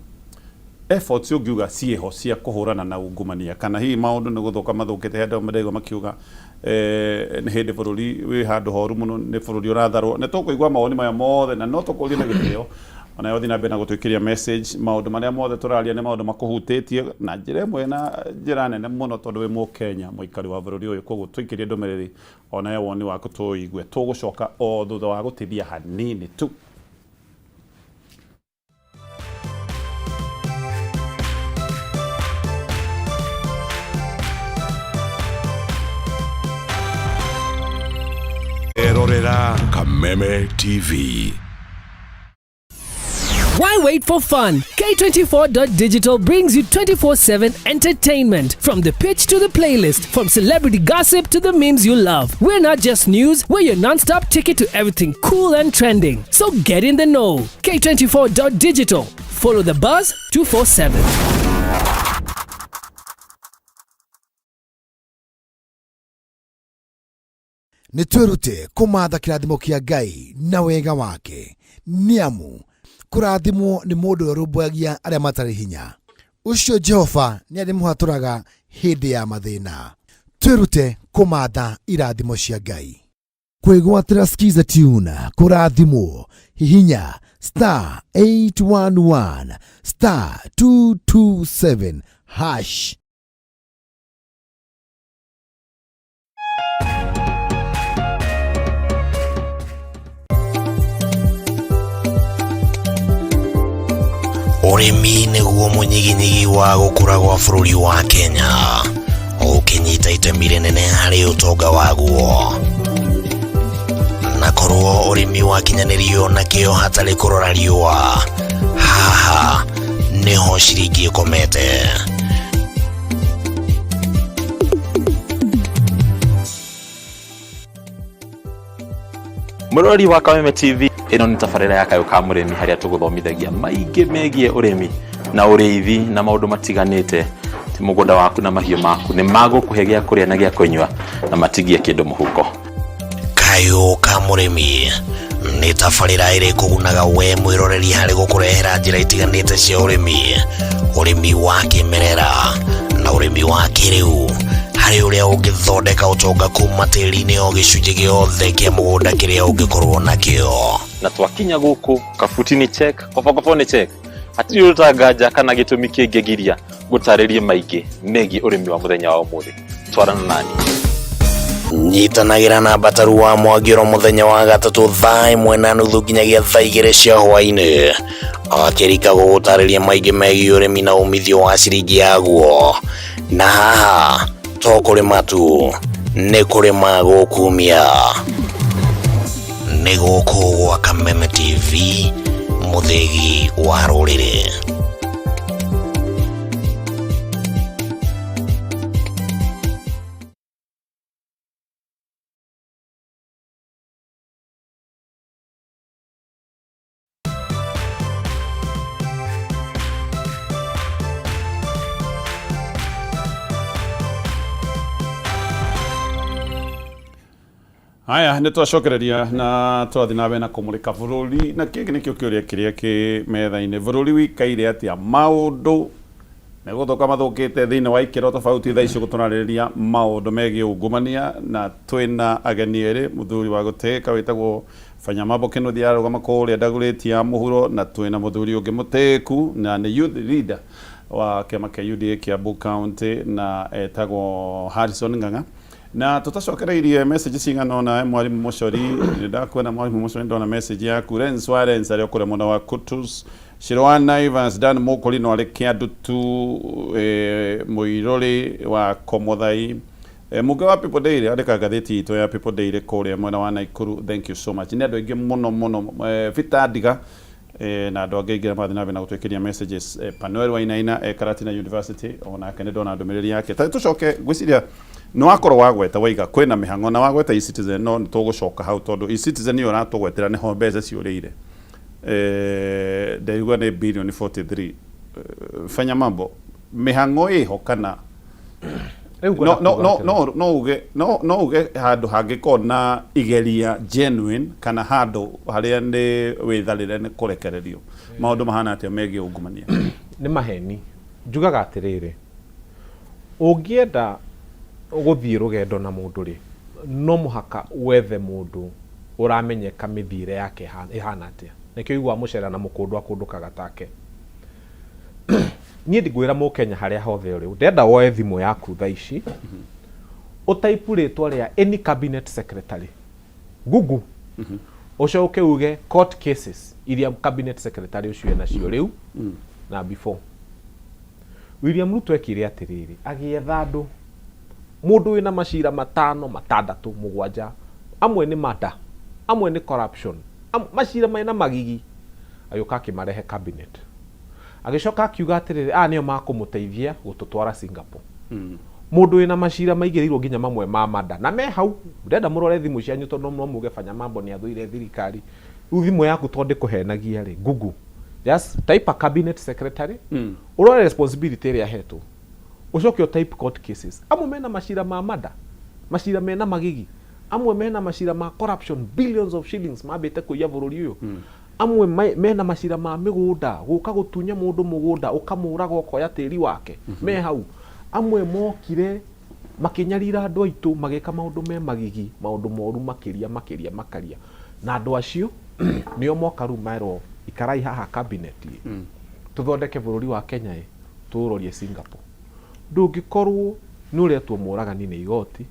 efforts ugiuga cieho cia kuhurana na ungumania kana hi maundu ni guthuka mathukite hendo madego makiuga ni hindi bururi wi handu horu muno ni bururi uratharwo ni tukuigua mawoni maya mothe na no tukuria na gitio ona yothi na bena gutwikiria message maundu maria mothe turaria ni maundu makuhutĩtie na njira imwe na njira nene muno tondu wi mu Kenya muikari wa bururi uyu koguo twikirie ndumiriri ona ya woni waku tuigue tugucoka o thutha wa gutithia hanini tu. Erorera Kameme TV. Why wait for fun? K24.digital brings you 24/7 entertainment. From the pitch to the playlist, from celebrity gossip to the memes you love. We're not just news, we're your non-stop ticket to everything cool and trending. So get in the know. K24.digital. Follow the buzz 247. Nitwerute kumatha kirathimo kia Ngai na wega wake niamu kurathimwo nĩ mũndũ ũrũmbũyagia arĩa matarĩ hinya. Ucio Jehova nĩ arĩ mũhatũraga hĩndĩ ya mathĩna. Twĩrute kũmatha irathimo cia Ngai. Kwĩgwatĩra skiza tune kũrathimwo hihinya *811 *227 #. Ũrĩmi nĩguo mũnyiginyigi wa gũkũra gwa bũrũri wa Kenya, ũkĩnyita itemi rĩnene harĩ ũtonga waguo. Na korwo ũrĩmi wakinyanĩrio na kĩo hatarĩ kũrora riũa, haha nĩho ciringi ĩkomete. Mũrori wa Kameme TV, ĩno nĩ tabarĩra ya Kayũ ka mũrĩmi harĩa tũgũthomithagia maingĩ megiĩ ũrĩmi na ũrĩithi na maũndũ matiganĩte. Ti mũgũnda waku na mahiũ maku nĩ magũkũhe gĩa kũrĩa na gĩa kũnyua na matigie kĩndũ mũhuko. Kayũ ka mũrĩmi nĩ tabarĩra ĩrĩ kũgunaga we mwĩroreri harĩ gũkũrehera njĩra itiganĩte cia ũrĩmi wa kĩmerera na ũrĩmi wa kĩrĩu, harĩ ũrĩa ũngĩthondeka ũtonga kuma tĩri-inĩ o gĩcunjĩ gĩothe kĩa mũgũnda kĩrĩa ũngĩkorwo nakĩo. Na twakinya gũkũ kabuti-inĩ check, kobokobo nĩ check, hatirĩ ũtanganja kana gĩtũmi kĩngĩgiria gũtarĩrie maingĩ megiĩ ũrĩmi wa mũthenya wa ũmũthĩ. Twarana nani. Nyitanagĩra na Bataru wa Mwagĩro mũthenya wa gatatũ thaa 1:30 nginyagia thaa 2 cia hwaĩ-inĩ, akĩrika gũgũtarĩria maingĩ megiĩ ũrĩmi na umithio wa ciringi yaguo. Na haha to kũrĩma tu, nĩ kũrĩma gũkumia. Nĩ gũkũ gwa Kameme TV, mũthĩgi wa rũrĩrĩ. Haya, nĩ twacokereria na twathi nawe na kũmũrĩka bũrũri, na kĩngĩ nĩkĩo kĩũria kĩrĩa kĩ metha-inĩ. Bũrũri wĩikaire atĩa? Maũndũ nĩ gũthũka mathũkĩte thĩinĩ wa ikĩro tofauti thaa ici gũtũrarĩrĩria maũndũ megiĩ ungumania, na twĩna ageni erĩ, mũthuri wa gũtĩĩka wĩtagwo Fanyamambo Kĩnuthia ararũgama kũrĩa ndagũrĩti ya mũhuro, na twĩna mũthuri ũngĩ mũtĩĩku na nĩ youth leader wa kĩama kĩa UDA Kiambu County na etagwo Harrison Ng'ang'a. Na tutacokereirie message cigana ona mwarimu Mucori, ndakwenda mwarimu Mucori ndona message yaku. Ren Suarez ari okore mwana wa Kutus, Shirwana Evans Dan Mukoli no ari Kiandutu muirori wa Komothai, muge wa People Daily andika gatheti ito ya People Daily kore mwana wa Naikuru. Thank you so much. Ni andu aingi muno Vita Ndiga na andu angi ngira mathi nabe na gutwekeria messages. Panuel Wainaina Karatina University ona kene ndona ndumiriri yake. Tucoke gwiciria no akorwo wagweta waiga kwina mihango na wagweta e-Citizen no tugucoka hau tondu e-Citizen yo ratugwetera ni ho mbeca ciurire ndaigua ni billion 43. Fanyamambo mihango iho kana no uge handu hangikona igeria genuine kana handu haria ni witharire ni kurekererio maundu mahana atia megie ungumania? Ni maheni njugaga atiriri, ungienda gũthiĩ rũgendo na mũndũ rĩ, no mũhaka wethe mũndũ ũramenyeka mĩthiĩre yake ĩhana atĩa. Nĩkĩo igua mũcera na mũkũndũ akũndũkaga take. Niĩ ndigwĩra mũkenya harĩa hothe ũrĩ, ndenda woe thimũ yaku thaa ici ũtaipu rĩtwa rĩa any cabinet secretary Google, ũcoke uge court cases iria cabinet secretary ũcio nacio rĩu na before. William Ruto ekire atĩrĩrĩ, agĩetha andũ mũndũ wĩna macira 5, 6, 7, amwe nĩ murder, amwe nĩ corruption, macira mena magigi, agĩũka akĩmarehe cabinet. Agĩcoka akiuga atĩrĩrĩ, nĩo makũmũteithia gũtũtwara Singapore. Mũndũ wĩna macira maigĩrĩirwo nginya mamwe ma murder, na me hau. Ndenda mũrore thimũ cianyu tondũ no muge Fanyamambo nĩ athũire thirikari. Rĩu thimũ yaku tondũ ndĩkũhenagia rĩ, Google just type a cabinet secretary, urore responsibility ĩrĩa ahetwo, ucoke type court cases. Amwe mena macira ma murder, macira mena magigi, amwe mena macira ma corruption, billions of shillings mabĩte kũiya bũrũri ũyũ, amwe mena macira ma migunda guka gutunya mundu mugunda ukamuraga ukoya tiri wake me hau amwe mokire makinyarira andu aitu mageka maundu me magigi maundu moru makiria makaria na andu acio nio moka ru mairo ikarai haha cabinet tuthondeke bururi wa Kenya turorie Singapore ndungikorwo ni uretwo muragani ni igoti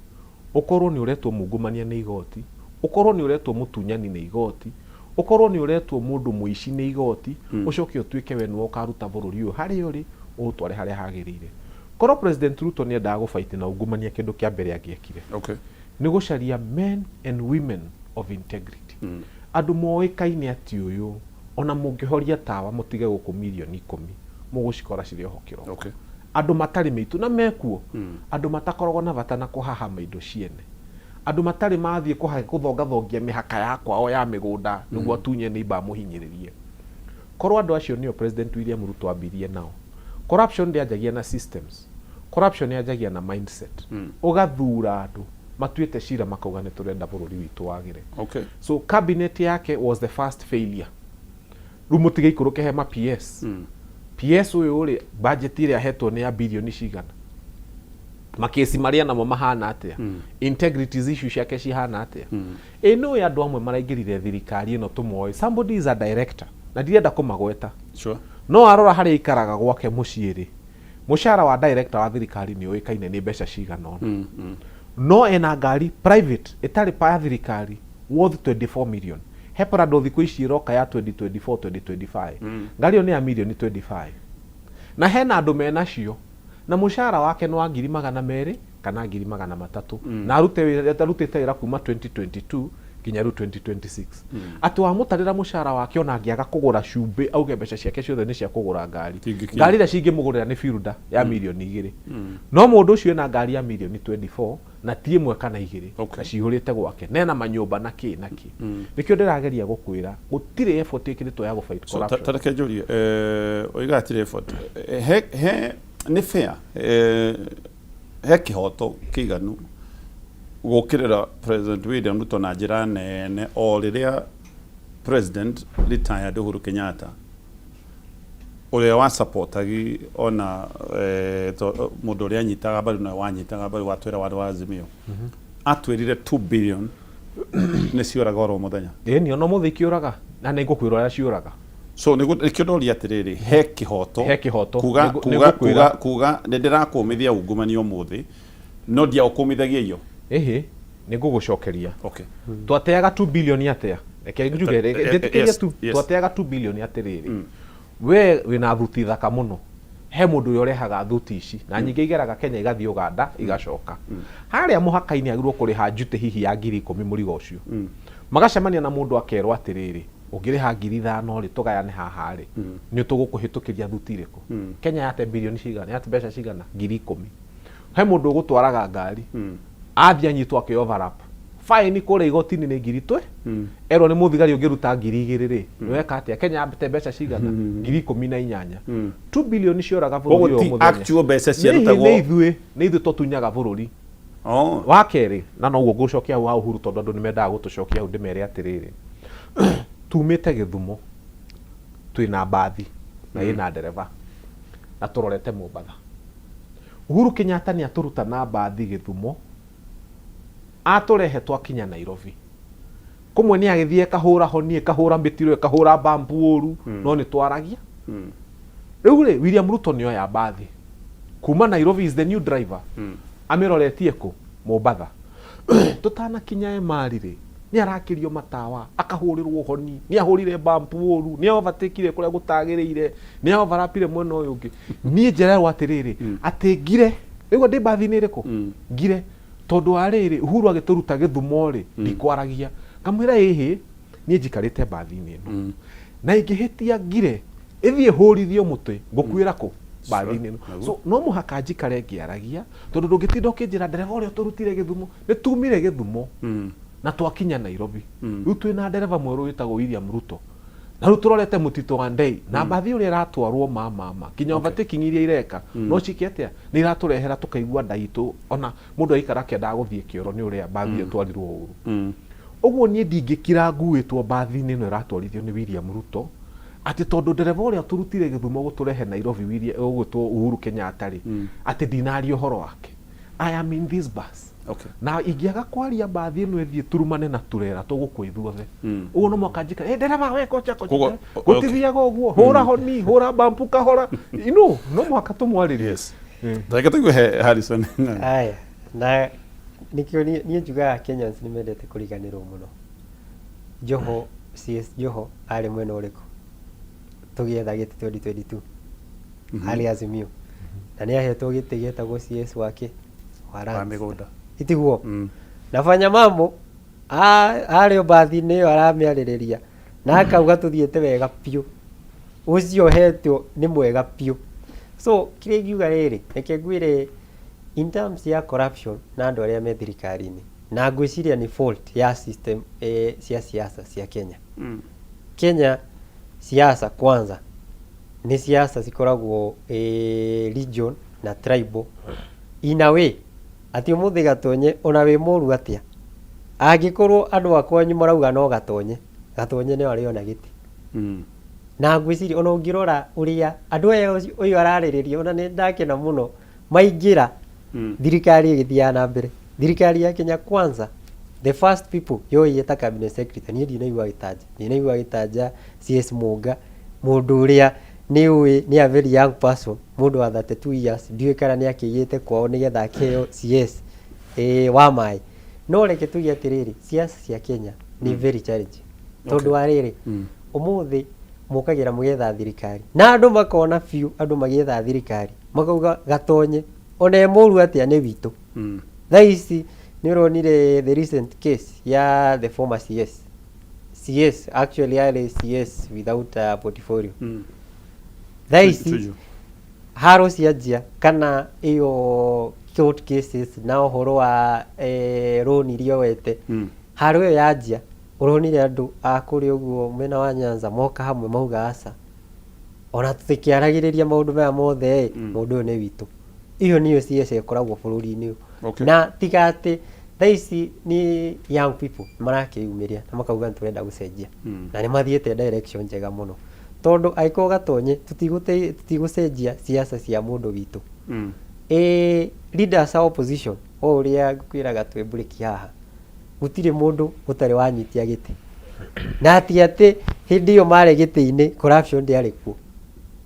ukorwo ni uretwo mungumania ni igoti ukorwo ni uretwo mutunyani ni igoti ukorwo ni uretwo mundu muici ni igoti ucoke utuike we no ukaruta bururi uyu hari uri utware hari hagirire korwo president Ruto ni endaga gufight na ungumania kindu kia mbere agiekire ni gucaria men and women of integrity andu moikaine ati uyu ona mungihoria tawa mutige guku milioni 10 mugucikora ciri ohokiro andu matari mitu na mekuo andu matakoragwo na bata na kuhahama indo ciene andu matari mathie kuthongathongia mihaka yakwa ya migunda niguo tunye ni ba muhinyiririe korwo andu acio nio president William Ruto ambirie nao corruption ndiajagia na systems corruption yajagia na mindset ugathura andu matuite cira makauga ni turenda bururi witu wagire so cabinet yake was the first failure rumutige ikuruke hema PS uyu uri budget ile ahetwo ni ya bilioni cigana makesi maria namo mahana atia integrity issues yake cihana atia eno ya andu amwe maraingirire thirikari ino tumoe somebody is a director na ndirenda kumagweta no arora hari ikaraga gwake muciiri mushara wa director wa thirikari ni uikaine ni mbeca cigana no ena ngari private itari pa thirikari worth 24 million hepara ndo thiku ici roka ya 2024 2025 ngari yo ni ya milioni 25 na hena andu mena cio na mushara wake no ngiri 200 kana ngiri 300 na arutite wira kuma 2022 kinya ru 2026 ati wa mutarira mushara wake ona ngiaga kugura cumbi auge mbeca ciake ciothe ni cia kugura ngari ira cingi mugurira ni fielder ya milioni 2 no mundu ucio na ngari ya milioni 24 na tie imwe kana 2 na cihurite gwake nena manyumba na ki nikio ndirageria gukwira gutire effort ikiritwo ya gufight corruption tareke njuri oiga tire effort he ni fair he kihoto kiganu gukirira president William Ruto na njira nene o riria president retired Uhuru Kenyatta uria wa supportagi ona mundu uria anyitaga bari na wanyitaga bari watwira wa Azimio atwirire 2 billion ni ciuraga oro muthenya ni ono muthiki uraga na ni ngukwira ria ciuraga so nikio ndori atiriri he kihoto kuga ndirakumithia ungumania umuthi no dia ukumithagia iyo ni ngugucokeria twateaga 2 billion atia reke njuge ndetikiria tu twateaga 2 billion atiriri we wina thuti thaka muno he mundu yorehaga thuti ici na nyingi igeraga Kenya igathi Uganda igacoka haria muhaka-ini agirwo kuriha njute hihi ya 10,000 murigo ucio magacemania na mundu akerwo atiriri ungiriha 5,000 ri tugayane haha ri ni tugukuhitukiria thuti iriku Kenya yate bilioni cigana yate mbeca cigana 10,000 he mundu gutwaraga ngari athia nyitwa ke overlap fine kore igoti-ini ni ngiritwe ero ni muthigari ungiruta 2,000 ri weka atia Kenya yate mbeca cigana 18,000 2 billion cioraga bururi o muthenya actual mbeca ciarutagwo ni ithu tutunyaga bururi wa keri na no gucokia wa Uhuru tondu andu ni mendaga gutucokia ndimere atiriri tumite Githumo twina bathi na ina ndereva na turorete Mombatha Uhuru Kenyatta ni aturuta na bathi Githumo aturehe twakinya Nairobi kumwe ni agithie kahura honie kahura mbitiro kahura bamburu no ni twaragia riu ri William Ruto ni oya bathi kuma Nairobi is the new driver amiroretie ku Mombatha tutana kinya emarire ni arakirio matawa akahurirwo honi ni ahurire bamburu ni overtakire kuria gutagirire ni overapire mwena uyu ungi ni njererwo atiriri atingire riu ndi bathi ni riku ngire tondu ariri Uhuru agituruta Githumo ri ndikwaragia ngamwira hihi ni njikarite bathi-ini ino na ingihitia ngire ithie hurithio mutwe ngukwira ku bathi-ini ino so no muhaka njikare ngiaragia tondu ndungitinda ukinjira ndereva uria turutire Githumo ni tumire Githumo na twakinya Nairobi riu twina ndereva mweru witagwo William Ruto na riu turorete mutito wa Ndei na bathi uria iratwarwo mama kinya overtaking iria ireka no cikiatia ni iraturehera tukaigua ndaitu ona mundu aikara kendaga guthie kioro ni uria bathi twarirwo uru Oguo nie ndingikira nguitwo mbathi-inĩ ĩno ĩratwarithio nĩ William Ruto ati tondu ndereva uria turutire githumo guturehe Nairobi ugwitwo Uhuru Kenyatta ri ati ndinaria uhoro wake. I am in this bus. Okay. Na ingiaga kwaria mbathi ĩno ĩthiĩ turumane na turera tũgũkũ ithuothe. Uguo no mwakanjika ndereva we kocha gutithiaga uguo hura honi hura bampu kahora no mwaka tumwaririe. Yes. Ndagĩka tũigue Harrison. Aya na nikio niĩ njugaga Kenyans nĩ mendete kũriganĩrwo mũno. Joho CS Joho arĩ mwena ũrĩkũ tũgĩetha gĩtĩ 2022 harĩ Azimio na nĩ ahetwo gĩtĩ gĩetagwo CS wake wa mĩgũnda itiguo nafanya mambo arĩ mbathi-inĩ ĩyo aramĩarĩrĩria na akauga tũthiĩte wega biũ ũcio hetwo nĩ mwega biũ. So kĩrĩa ingiuga rĩrĩ reke ngwĩre in terms ya corruption na andũ arĩa me thirikari-inĩ na ngwĩciria ni fault ya system cia siasa cia Kenya. Kenya siasa kwanza ni siasa zikoragwo region na tribal in a way ati umuthi gatonye ona we moru atia angikorwo andu akwanyu marauga no gatonye ne wariona giti na ngwiciria ona ungirora uria andu aya uyu araririria ona ni ndakena muno maingira thirikari igithia na mbere thirikari ya Kenya kwanza the first people yoyeta cabinet secretary ni ndinaigua gitaja CS Muga mundu uria ni a very young person mundu wa 32 years ndiwe kana ni akiyete kwao nigetha akeo CS wa mai no reke tugi atiriri siasa cia Kenya ni very challenging tondu ariri umuthi mukagira mugetha thirikari na andu makona fiu andu magetha thirikari makauga gatonye ona muru atia ni witu thaisi ni ronire the recent case ya the former CS actually are CS without a portfolio thaisi haro cianjia kana iyo court cases na uhoro wa loan iria wete haro yo yanjia uronire andu akuri uguo mena wa Nyanza moka hamwe mauga asa ona tutikiaragiriria maundu maya mothe mundu ni witu iyo niyo CS ikoragwo bururi-ini na tigate thaisi ni young people marakiyumiria na makauga turenda gucenjia na ni mathiete direction njega muno tondu aiko gatonye tutigucenjia siasa cia mundu witu leaders of opposition uria kwiraga twebuliki haha gutire mundu utari wanyitia giti na ati hindi yo mare giti-ini corruption ndiari ku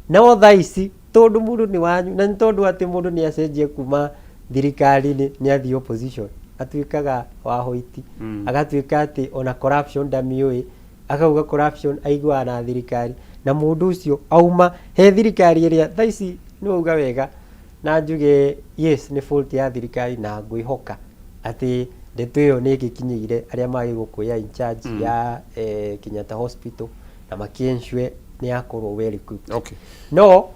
na thaisi tondu mundu ni wanyu na tondu ati mundu ni acenjie kuma thirikari ni athi opposition atuikaga wa hoiti agatuika ati ona corruption ndamioi akauga corruption aigua na thirikari na mundu ucio auma he thirikari iria thaisi no uga wega na njuge yes ni fault ya thirikari na ngwihoka ati ndeto iyo ni gikinyire aria magi gukuya in charge ya Kenyatta Hospital na makienshwe ni akorwo well equipped. Okay. No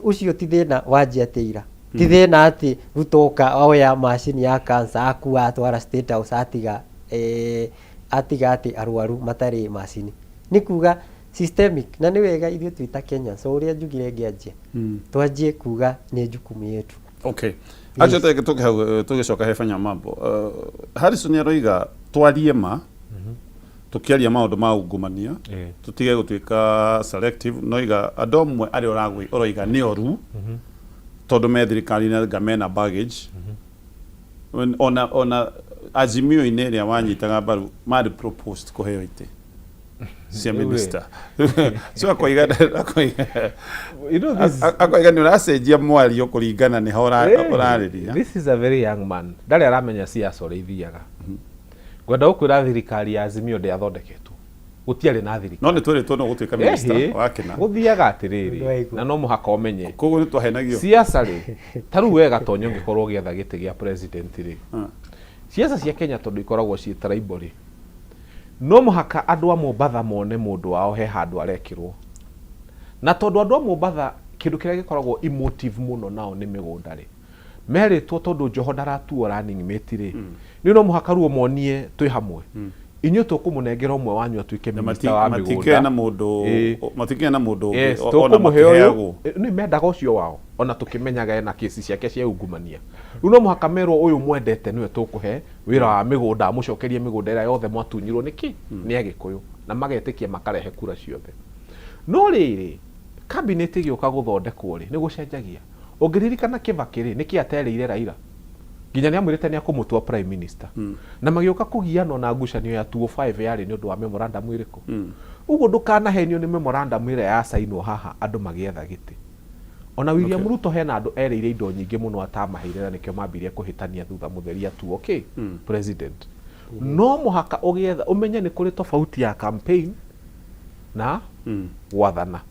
ucio ti thina wanjiatira ti thina ati gutoka oya machine ya cancer akua atwara state house atiga ati arwaru matari machine ni kuga systemic na ni wega ithuĩ twita Kenya so uria njugire ngianjia twanjie kuga ni jukumu yetu. Okay. Acha teke tugicoka he fanya mambo Harrison aroiga twarie ma tukiaria maundu ma ungumania tutige gutwika selective noiga adomwe ari oragwi oroiga ni oru tondu me thirikari na gamena baggage ona Azimio ine ria wanyitaga baru mari proposed kuheo ite cia minister so akoiga ni uracenjia mwario kuringana ni horariria. This is a very young man ndari aramenya siasa uri ithiaga gwenda gukwira thirikari ya Azimio ndiathondeketwo gutiari na thirikari no ni twire no gutwika minister wakena guthiaga atiriri na no muhaka umenye koguo ni twahenagio siasa ri taru wega tonyo ngikorwo gietha giti gia president ri siasa cia Kenya tondu ikoragwo ci tribal ri no muhaka andu a Mombatha mone mundu wao he handu arekirwo na tondu andu a Mombatha kindu kiria gikoragwo emotive muno nao ni migunda ri meritwo tondu Joho ndaratuo running mate ri ni no muhaka ruo monie twi hamwe inyo tukumunengera umwe wanyu atuike minister wa migunda matikena mundu ona muheo ni mendaga ucio wao ona tukimenyaga ena kesi ciake cia ungumania riu no muhaka merwo uyu mwendete niwe tukuhe wira wa migunda mucokerie migunda ira yothe mwatunyirwo niki ni agikuyu na magetikia makarehe kura ciothe no riri cabinet igioka guthondekwo ri ni gucenjagia ungiririkana Kibaki niki atereire Raila ginya ni amwirite ni akumutua prime minister na magioka kugiana na ngucanio ya 205 yari ni undu wa memorandum iriku uguo ndukanahenio ni memorandum ira ya sainwo haha andu magietha giti ona William Ruto hena andu ereire indo nyingi muno atamaheire na nikio mambirie kuhitania thutha mutheria tu president no muhaka ugietha umenye ni kuri tofauti ya campaign na wathana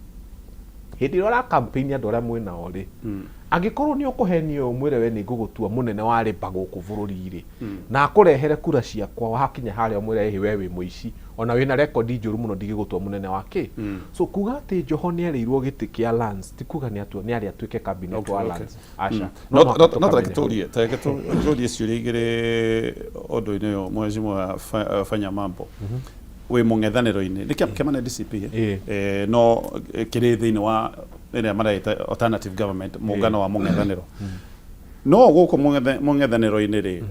hindi ora campaign andu aria mwina ori angikorwo ni ukuhenio mwire we ni ngugutua munene wa riba guku bururi-ri na akurehere kura ciakwa hakinya haria mwire ehi we wi muici ona wina record njuru muno ndigigutua munene wake so kuga ati Joho ni areirwo giti kia Lance ti kuga ni atua ni ari atuike cabinet wa Lance asha no trakitoria ciuria igire ondo ine yo mwezi mwa fanya mambo we mungethaniro-ini ni kemana DCP no kiri thiini wa ina maraita alternative government mungano wa mungethaniro no guko mungethaniro-ini ri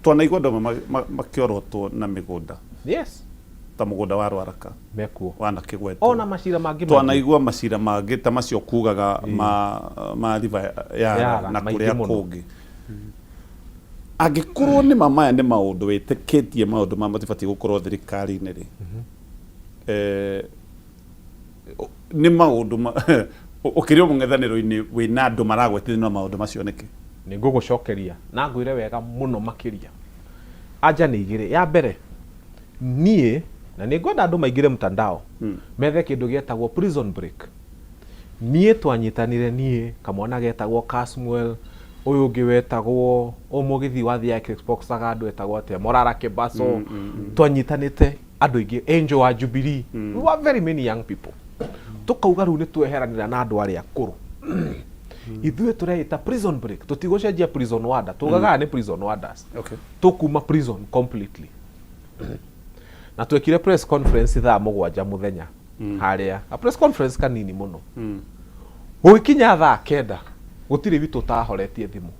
twanaigua ndo makiorotwo na migunda ta mugunda wa Rwaraka mekuo wana Kigwetu ona macira mangi twanaigua macira mangi ta macio kugaga ma river ya na kuria kungi agikorwo ni mamaya ni maundu witikitie maundu mamatibati gukorwo thirikari-ini ri ni maundu ukirio mungethaniro-ini wina andu maragwetithio na maundu macio niki ni ngugucokeria na ngwire wega muno makiria aja ni igire ya mbere nie na ni ngwenda andu maigire mtandao methe kindu gietagwo prison break nie twanyitanire nie kamwana getagwo Casmuel uyu ungi wetagwo umugithi wa the Xbox andu etagwo ate Morara Kibaso twanyitanite andu ingi Angel wa Jubilee we were very many young people tukauga ru ni tweheranira na andu ari akuru ithuĩ tureita prison break tutigucenjia prison order tugaga ni prison orders tukuma prison completely na twekire press conference thaa 7 muthenya haria a press conference kanini muno ukinya thaa 9 gutire bitu tahoretie thimu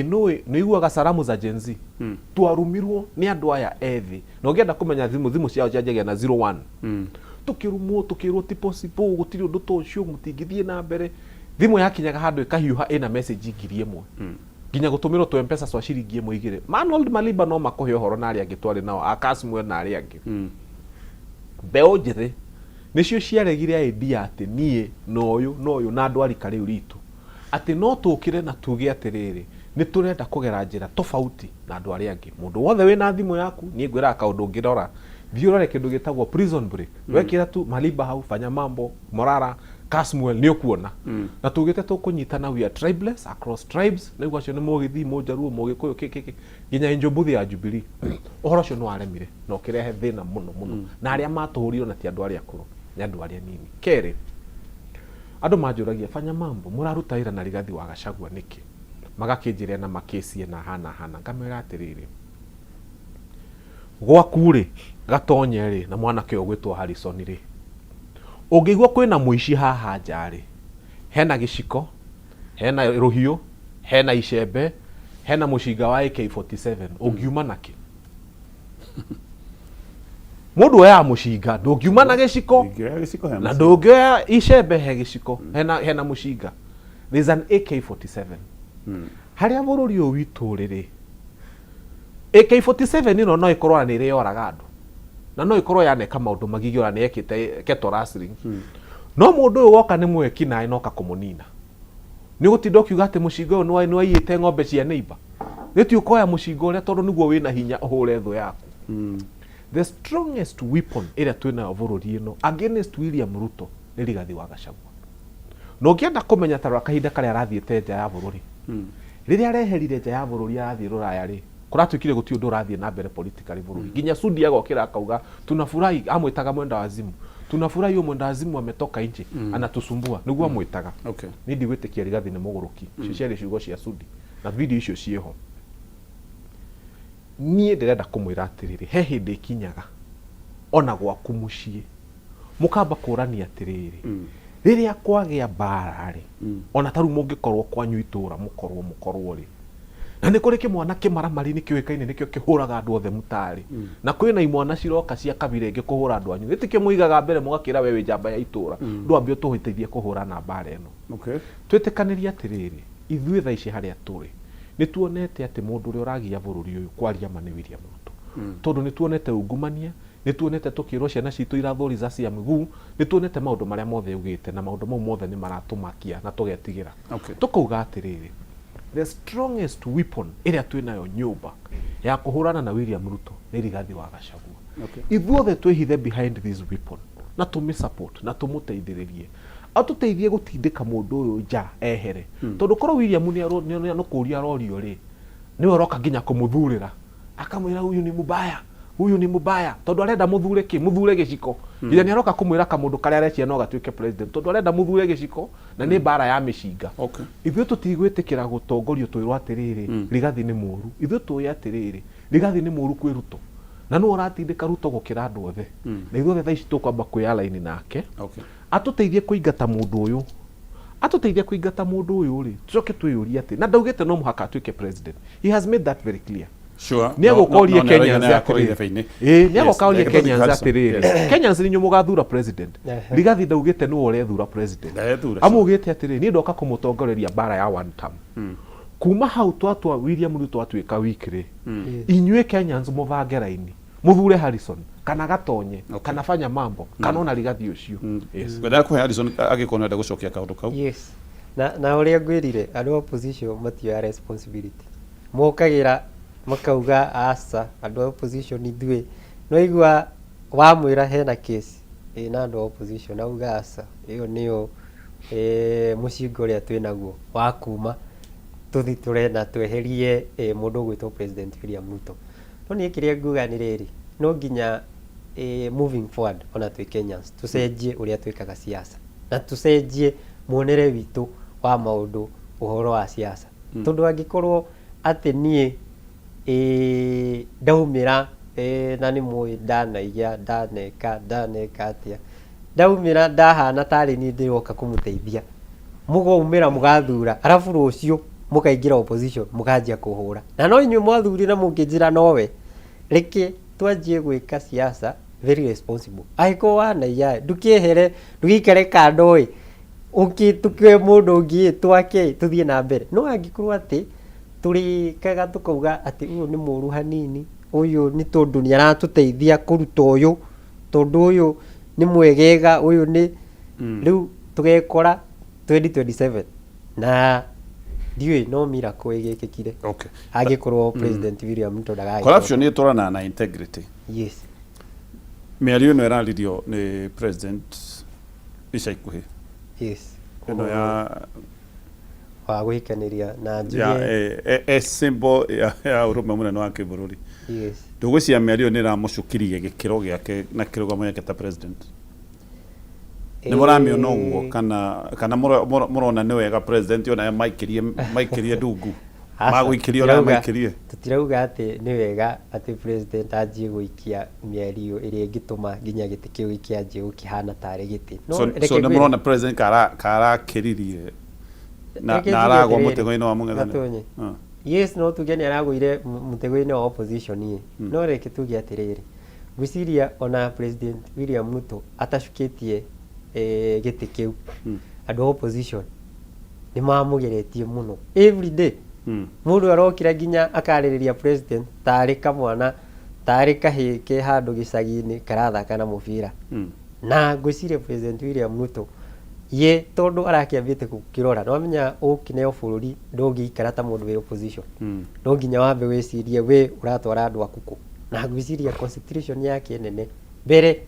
no iguaga salamu za Gen Z twarumirwo ni andu aya ethi no ngienda kumenya thimu ciao cianjagia na 01 tukirwo ti possible gutire undu to cio mutingithie na mbere thimu yakinyaga handu ikahiuha ina message ngiri imwe ginya gutumirwo tu M-Pesa swa ciringi imwe igire Manuel Maliba no makuhe uhoro na ari angi twari nao Akasmwe na ari angi beo njithe nicio ciaregire idea ati nie noyu na andu ari kare uritu ati no tukire na tuge atiriri ni turenda kugera njira tofauti na andu ari angi mundu wothe wina thimu yaku nie ngwira kaundu ngirora thiorore kindu gitagwo prison break wekira tu Maliba hau fanya mambo Morara Casmuel ni ukuona na tugite tukunyitana we are tribeless across tribes niguo acio ni mugithi mujaruo mugikuyu kiki ginya Injombuthi ya Jubilee uhoro cio no aremire no kirehe thina muno na aria matuhurio na ti andu aria akuru ni andu aria nini kere andu manjuragia fanya mambo muraruta ira na Rigathi wa Gachagua niki magakinjiria na makesi na hana ngamera atiriri gwakure gatonye ri na mwanake ogwitwo Harrison ri ungigwa kwina muici haha njari hena giciko hena ruhiu hena icembe hena mushinga wa AK47 ungiuma naki mundu ya mushinga ndungiuma na giciko na ndungioya icembe he giciko hena mushinga there's an AK47 haria bururi uyu witu riri AK47 ino no ikorwa ni ri yoraga andu na no ikorwo yaneka maundu magigiora ni ekite keto wrestling no mundu uyu woka ni mweki na inoka kumunina ni gutinda ukiuga ati mushinga uyu ni waiyite ng'ombe cia neighbor niti ukoya mushinga uria tondu niguo wina hinya uhure thu yaku the strongest weapon ira twina bururi ino against William Ruto ni Rigathi wa Gachagua no ngienda kumenya tarwa kahinda karia arathiete nja ya bururi riria areherire nja ya bururi arathie ruraya ri kuratwikire guti undu urathie na mbere politically bururi ginya Sudi agokira akauga tunafurahi amwitaga mwenda wazimu tunafurahi uyo mwenda wazimu ametoka nje anatusumbua niguo amwitaga ni ndigwitikia Rigathi ni muguruki cio ciari ciugo cia Sudi na video icio cieho niĩ ndĩrenda kũmwĩra atĩrĩrĩ, he hĩndĩ ikinyaga ona gwaku mũciĩ mũkamba kũrania atĩrĩrĩ, rĩrĩa kwagĩa mbara rĩ, ona taru mũngĩkorwo kwanyu itũra mũkorwo rĩ, na nĩ kũrĩ kĩmwana kĩmaramari nĩ kĩũĩkaine nĩkĩo kĩhũraga andũ othe mũtarĩ, na kwĩna imwana ciroka cia kabira ĩngĩ kũhũra andũ anyu, gĩtikĩ mũigaga mbere mũgakĩra we wĩ njamba ya itũra, ndwambie tũhĩteithie kũhũra na mbara ĩno. Twĩtĩkanĩrie atĩrĩrĩ, ithuĩ thaa ici harĩa tũrĩ nĩ tuonete atĩ mũndũ ũrĩa ũragia bũrũri ũyũ kwaria ma nĩ William Ruto, tondũ nĩ tuonete ungumania, nĩ tuonete tũkĩrwo ciana citũ irathũriza cia mĩguu, nĩ tuonete maũndũ marĩa mothe ugĩte, na maũndũ mau mothe nĩ maratũmakia na tũgetigĩra. Tũkauga atĩrĩrĩ, the strongest weapon ĩrĩa twĩnayo nyũmba ya kũhũrana na William Ruto nĩ Rigathi wa Gachagua. Ithuothe twĩhithe behind this weapon na tũmĩ-support na tũmũteithĩrĩrie, atũteithie gũtindĩka mũndũ ũyũ nja ehere, tondũ korwo William nĩ kũria arorio rĩ, nĩwe ũroka nginya kũmũthurĩra akamwĩra huyu ni mubaya tondũ arenda mũthure gĩciko, nginya nĩ aroka kũmwĩra kamũndũ karĩa areciria no gatuĩke president, tondũ arenda mũthure gĩciko na nĩ mbara ya mĩcinga. Ithuĩ tũtigwĩtĩkĩra gũtongorio twĩrwo atĩrĩrĩ Rigathi nĩ mũru, ithuĩ tũĩ atĩrĩrĩ Rigathi nĩ mũru kwĩ Ruto, na nũ ũratindĩka Ruto gũkĩra andũ othe, na ithuothe thaa ici tũkwamba kwĩya laini nake, atũteithie kũingata mũndũ ũyũ rĩ, tũcoke twĩyũrie atĩ, na ndaugĩte no mũhaka atuĩke president, he has made that very clear. Nĩ agũkorie Kenyans atĩrĩrĩ, nĩ agũkorie Kenyans atĩrĩrĩ, Kenyans nĩ nyuo mũgathura president, Rigathi ndaugĩte nĩwe ũrethura president, amugĩte atĩrĩrĩ niĩ ndoka kũmũtongoreria mbara ya one term. Kuma hau twatua William Ruto atuĩka weak rĩ, inyuĩ Kenyans mũbange raini mũthure Harrison kana Gatonye kana Fanya Mambo kana ona Rigathi ũcio. Wenda kũhe Harrison agĩkorwo enda gũcokia kaũndũ kau. Na ũrĩa ngwĩrire andũ opposition matioya responsibility, mokagira makauga aca andũ opposition ithuĩ no igua wamwĩra hena case na andũ opposition auga aca ĩyo nĩyo mũcinga ũrĩa twĩnaguo wa kuma tũthi tũrenda tweherie mũndũ ũgwĩtwo president William Ruto. No niĩ kĩrĩa nguga nĩ rĩrĩ, no nginya moving forward ona twĩ Kenyans tũcenjie ũrĩa twĩkaga siasa na tũcenjie muonere witũ wa maũndũ ũhoro wa siasa, tondũ angĩkorwo atĩ niĩ ndaumĩra na nĩ mũĩ ndanaiya ndaneka atĩa, ndaumĩra ndahana tarĩ niĩ ndĩroka kũmũteithia, mũgaumĩra mũgathura arabu rũciũ mũkaingĩra opposition mũkanjia kũhũra, na no inyuĩ mwathurire mũngĩnjĩra nowe, reke twanjie gwĩka siasa very responsible. Angĩkorwo wanaiya ndũkĩehere ndũgĩikare kando tukĩwe mũndũ ũngĩ twake tũthiĩ na mbere. No angĩkorwo atĩ tũrĩkaga tũkauga atĩ ũyũ nĩ mũru hanini, ũyũ nĩ tondũ nĩ aratũteithia kũruta ũyũ, tondũ ũyũ nĩ mwegega, ũyũ nĩ rĩu tũgekora 2027 na ndiũĩ no miracle ĩgĩkĩkire angĩkorwo president William Ruto ndagagĩkorwo. Corruption nĩ ĩtwarana na integrity. Yes. Mĩario ĩno ĩraririo nĩ president ica ikuhĩ. Yes. Ĩno ya wa gũikanĩria na njuge symbol ya ũrũmwe mũnene wa kĩbũrũri. Yes. Ndũgwĩciria mĩario nĩ ĩramũcukirie gĩkĩro gĩake na kĩrũgamo gĩake ta president? Nĩ mũramĩona ũguo kana mũrona nĩ wega president ona maikĩrie ndungu magũikĩria ũrĩa maikĩrie? Tũtirauga atĩ nĩ wega atĩ president anjie gũikia mĩario ĩrĩa ĩngĩtũma nginya gĩtĩ kĩu kĩanjie gũkĩhana tarĩ gĩtĩ. So nĩ mũrona president karakĩririe na aragwa mũtego-inĩ wa mũng'ethanĩro? Yes, no tuge nĩ aragũire mũtego-inĩ wa opposition no reke tuge atĩrĩrĩ, ngwĩciria ona president William Ruto atacukĩtie gĩtĩ kĩu, andũ opposition nĩ mamũgeretie mũno every day. Mũndũ arokira nginya akarĩrĩria president tarĩ kamwana, tarĩ kahĩ ke handũ gĩcagi-inĩ karathaka na mũbira. Na ngwĩciria president William Ruto ye tondũ arakĩambĩte gũkĩrora, no amenya ũkĩneo bũrũri ndũngĩikara ta mũndũ wĩ opposition, no nginya wambe wĩcirie we ũratwara andũ aku kũ. Na ngwĩciria constitution yake nene mbere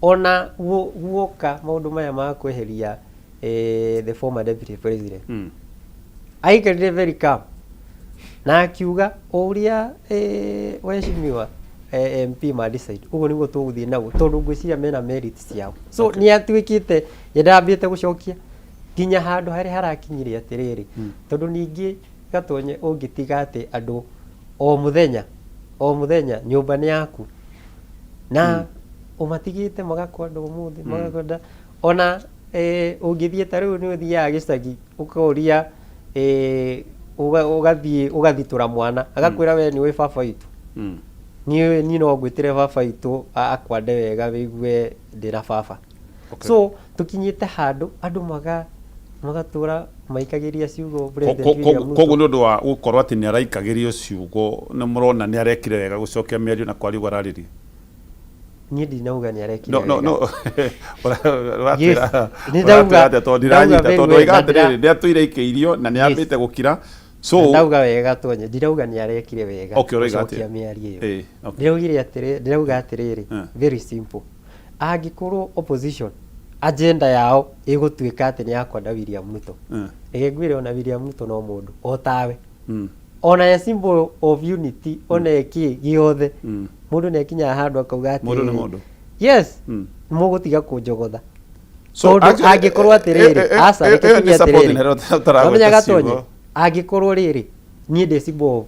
ona guoka maũndũ maya ma kweheria the former deputy president, aikarire very calm na akiuga ũrĩa weshimiwa MP ma decide ũguo nĩguo tũgũthiĩ naguo, tondũ ngwĩciria mena merit ciao. So nĩ atuĩkĩte ndambĩte gũcokia nginya handũ harĩa harakinyire atĩrĩrĩ, tondũ ningĩ Gatonye ũngĩtiga atĩ andũ o mũthenya o muthenya nyumba ni yaku na umatigite magakwenda umuthi magakwenda ona ungithie ta riu ni uthia gicagi ukauria ugathitura mwana agakwira we ni we baba itu ni no gwitire baba itu akwande wega wigue ndira baba so tukinyite handu andu magatura maikagiria ciugo president William Ruto koguo ni undu wa gukorwo ati ni araikagirio ciugo ni murona ni arekire wega gucokia miario na kwari wararirie ni ndinauga ni arekire no ratira tondu igatiriri ni atuire ikeirio na ni ambite gukira so ndauga wega tonye ndirauga ni arekire wega gucokia miario ndirauga atiriri very simple angikorwo opposition agenda yao igutuika ati ni yakwenda William Ruto igegwire ona William Ruto no mundu otawe ona a symbol of unity ona eki giothe mundu ne kinya handu akauga ati mundu yes mugutiga kunjogotha so angikorwo atiriri asa reke tuge atiriri amenya gatonye angikorwo riri ni the symbol of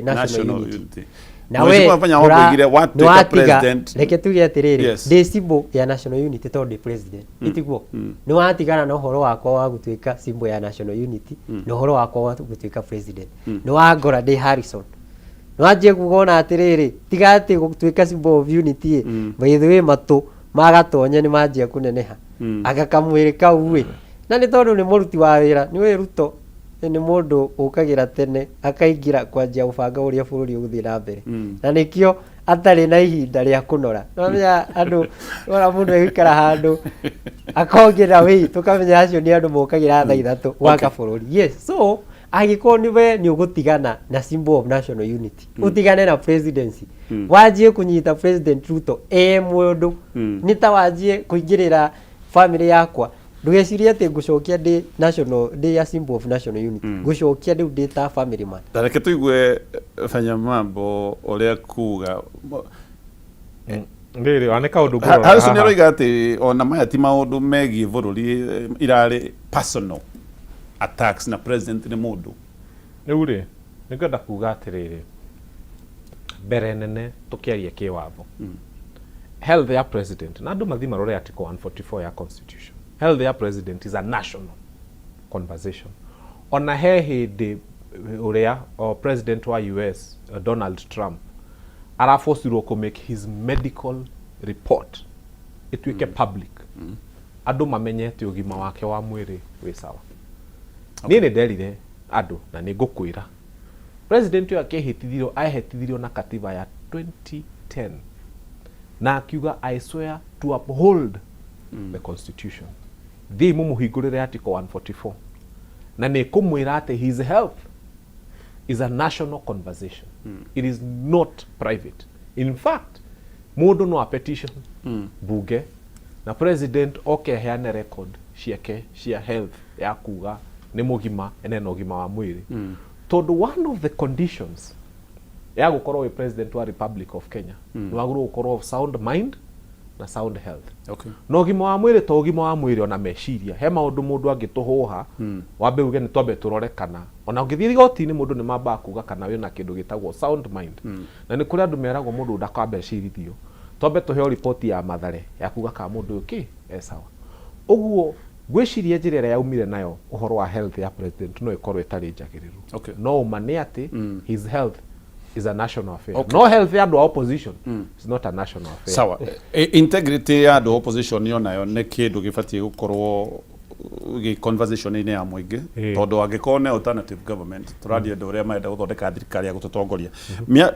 national unity nawe wafanya president reke tuge atiriri the symbol ya national unity to president itiguo ni watigana na uhoro wakwa wa gutuika symbol ya national unity na uhoro wakwa wa gutuika president ni wagora de Harrison no ajie kugona atiriri tiga ati gutuika symbol of unity by the way matu magatonya ni majie kuneneha agakamwiri kauwe na ni tondu ni muruti wa wira ni we Ruto ni mundu ukagira tene akaigira kwanjia ubanga uria bururi uguthii na mbere na nikio atari na ihinda ria kunora nomenya andu ora mundu egikara handu akongira wi tukamenya acio ni andu mokagira thaa ithatu waka bururi yes so agiko ni we ni ugutigana na symbol of national unity utigane na presidency wajie kunyita president Ruto mundu ni ta wajie kuingirira family yakwa ndugeciria ati ngucokia ndi national ndi ya symbol of national unity ngucokia ndi data family man tareke tuigue fanya mambo uria kuga ndiri aneka undu ngoro Harrison ni roiga ati ona maya ti maundu megie bururi irari personal attacks na president ni mundu niuri ningenda kuga atiriri mbere nene tukiaria kiwatho health ya president na andu mathi marore article 144 ya constitution. Health ya president is a national conversation. On a hindi uria president wa US Donald Trump arafosirwo ko make his medical report ituike public andu mamenyete ugima wake wa mwiri wi sawa nini nderire andu na nigukwira president yo ahitithirio na katiba ya 2010 na akiuga I swear to uphold the constitution thi mumuhingurire article 144 na ni kumwira ati his health is a national conversation it is not private. In fact mundu no a petition bunge na president heane record ciake cia health ya kuga ni mugima ene no gima wa mwiri tondu one of the conditions ya gukorwo we president wa Republic of Kenya ni waguru gukorwo of sound mind na sound health. Okay. No gima wa mwiri to gima wa mwiri ona meciria he maundu mundu angituhuha wambe uge ni twambe turore kana ona ungithii goti ni mundu ni mamba kuga kana we na kindu gitagwo sound mind na ni kuri andu meragwo mundu ndakambe cirithio twambe tuheo report ya mathare ya kuga ka mundu uki sawa uguo gwicirie njira ria yaumire nayo uhoro wa health ya president no ikorwo itari njagiriru. Okay. No mane ati his health is a national affair. Okay. No health ya andu opposition is not a national affair. Sawa. Integrity ya andu opposition yo nayo ne kindu gibatie gukorwo gi conversation ine ya mwingi tondu angikone alternative government turadia andu ria maenda guthondeka thirikari ya gututongoria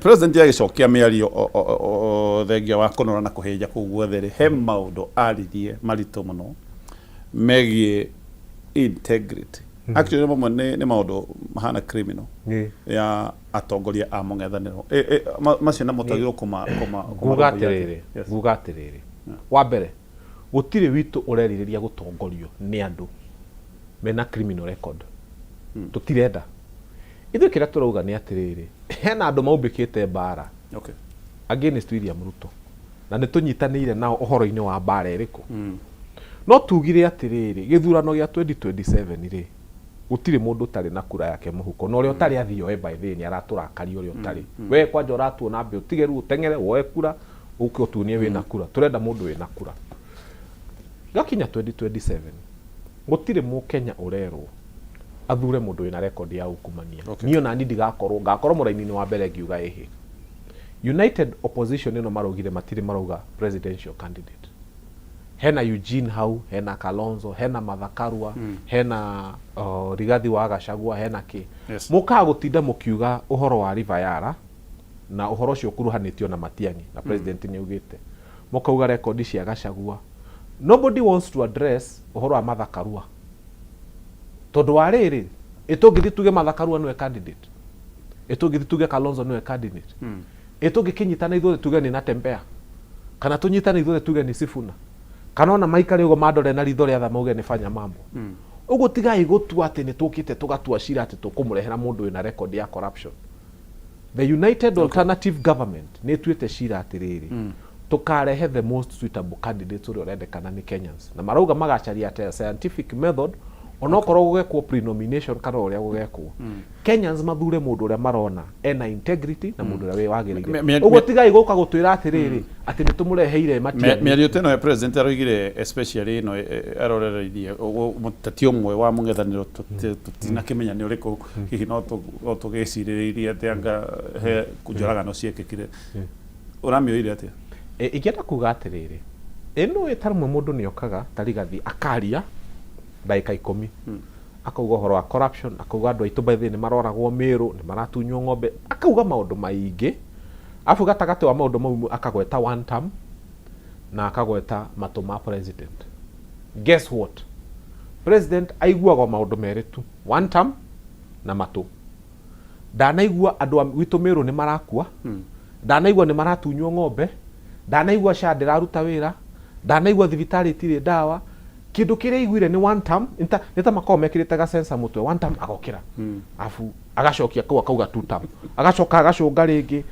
president ya gicokia miario thengia wa kunora na kuhija kuguothe he maundu aririe marito muno megie integrity actually mamwe ni maundu mahana criminal ya atongoria a mung'ethaniro macio na mutagiro gugatiriri wa mbere gutire witu ureririria gutongorio ni andu mena criminal record tutirenda ithu kira turauga ni atiriri hena andu maumbikite bara against William Ruto na ni tunyitanire nao uhoro-ini wa bara iriku no tugire atiriri githurano gia 2027 ri gutire mundu tari na kura yake muhuko no rio tari athio by the ni araturakari rio tari we kwanja uratuona mbe utigeru utengere woe kura uke utunie wina kura turenda mundu wina kura gakinya 2027 gutire mu Kenya urerwo athure mundu wina record ya ukumania niyo na ndi ngakorwo muraini-ini wa mbere ngiuga ehe United Opposition ino marogire matire marauga presidential candidate hena Eugene hau hena Kalonzo hena Mathakarua hena Rigathi wa Gachagua hena ki muka gutinda mukiuga uhoro wa Rivayara na uhoro cio kuruhanitio na Matiang'i na president ni ugite mukauga record cia Gachagua. Nobody wants to address uhoro wa Mathakarua tondu wa riri itungithi tuge Mathakarua niwe candidate itungithi tuge Kalonzo niwe candidate itungikinyitana ithuothe tuge ni Natembea kana tunyitana ithuothe tuge ni Sifuna kana ona maikare ugo madore na ritho ria mauge ni fanya mambo ugo tigai gutua ati ni tukite tugatua cira ati tukumurehera mundu wina record ya corruption. The United Alternative Government ni tuite cira ati riri tukarehe the most suitable candidates uri urendekana ni Kenyans na marauga magacaria ati scientific method onokorwo gugekwo pre-nomination kana uria gugekwo Kenyans mathure mundu uria marona ena integrity na mundu uria we wagirire ugo tigai guka gutwira ati riri ati nitumureheire Matiang'i miario teno ya president aroigire especially no arorereirie ugo mutati umwe wa mungethaniro tutina kimenya ni uriku hihi no tugiciriririe ati anga he kunjoragano ciekekire uramioire ati igienda kuga ati riri eno etarumwe mundu ni okaga tarigathi akaria daika 10 akauga horo wa corruption akauga andu aitu baithe ni maroragwo Meru ni maratunywo ng'ombe akauga maundu maingi afu gatagati wa maundu mau akagweta one term na akagweta matuma president. Guess what? President aiguaga maundu meritu one term na matu ndanaigua andu witu Meru ni marakua ndanaigua ni maratunywo ng'ombe ndanaigua SHA ndiraruta wira ndanaigua thibitari itire dawa kindu kiria iguire ni one term nita makao mekirite ga sensa mutwe one term agokira afu agacokia kau akauga two term agacoka agacunga ringi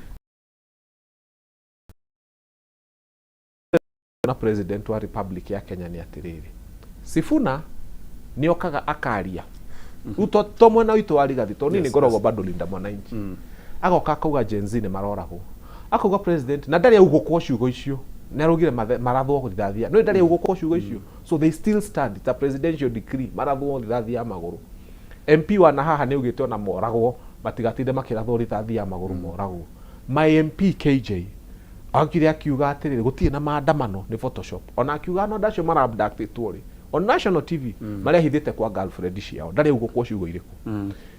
na president wa republic ya Kenya ni atiriri Sifuna ni okaga akaria uto to mwena witu wa Rigathi to ni ngorogo bado linda mwananchi agoka akauga Gen Z ni marorago akauga president na ndari ugukwo ciugo icio narugire marathwo kuthathia no ndari ugukwo ciugo icio so they still stand. It's a presidential decree marathwo kuthathia maguru MP wa na haha ni ugite ona moragwo matigatinde makirathwo rithathia maguru moragwo my MP KJ akire akiuga atiriri gutie na maandamano ni photoshop ona akiuga no ndacio mara abduct tuori on national TV maria hithite kwa girlfriend ciao ndari ugukwo ciugo iriku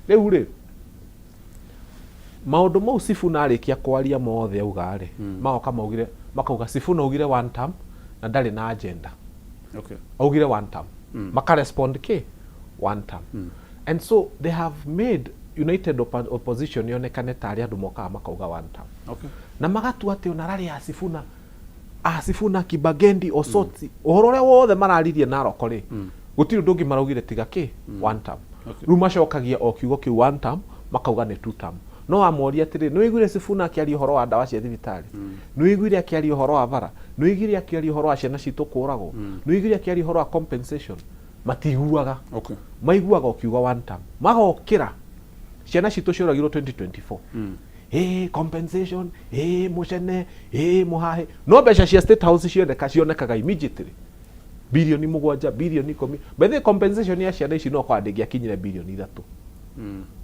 riu ri maundu mau Sifuna arikia kwaria mothe augare maoka maugire makauga Sifuna augire one term na ndari na agenda augire one term maka respond ke one term and so they have made United Opposition yonekane tari andu moka makauga one term na magatu ati ona rari ya Sifuna Kibagendi Osoti uhoro ria wothe mararirie na rokori gutiri ndungi maraugire tiga ke one term ru macokagia o kiugo ki one term makauga ni two term no amoria atiri no igure Sifuna akiari uhoro wa ndawa cia thibitari no igure akiari uhoro wa bara no igure akiari uhoro wa ciana citu kurago no igure akiari uhoro wa compensation matiguaga maiguaga okiuga one term magokira ciana citu cioragirwo 2024 compensation mucene muhahe no mbeca cia State House cionekaga immediately bilioni 7 bilioni 10 by the compensation ya ciana ici no kwandĩkia kinyire bilioni 3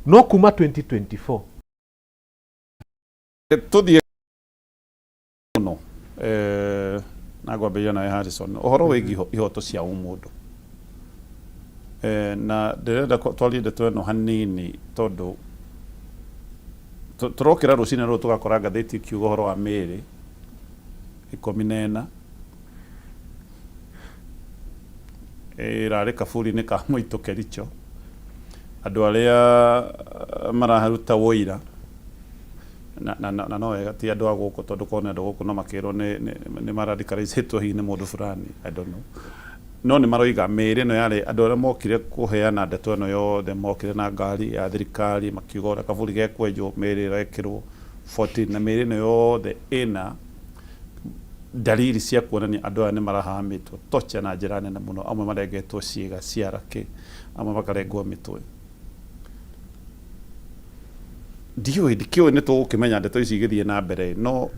no kuma 2024 tuthie no nagwambia na Harrison uhoro wigi ihoto cia umundu na ndirenda twalinde tweno hanini tondu turokira rucine ru tugakora ngatheti kiugo horo wa Meri 14 rari kaburi ni ka muito Kericho andu aria maraharuta woira na no wega ti andu aguko tondu kone andu guku no makiro ni maradicalizetwo hi ni mundu fulani I don't know no ni maroiga Meri no yale andu aria mokire kuheana ndeto eno yothe mokire na ngari ya thirikari makiuga kaburi gekwenjwo Meri rekirwo 14 na Meri no yothe ina dalili cia kuonania andu aya ni marahamitwo tocha na njira nene muno amwe marengetwo ciiga ciarake amwe makarengwo mitwe ndikĩũĩ nĩ tũgũkĩmenya ndeto ici igĩthiĩ na mbere no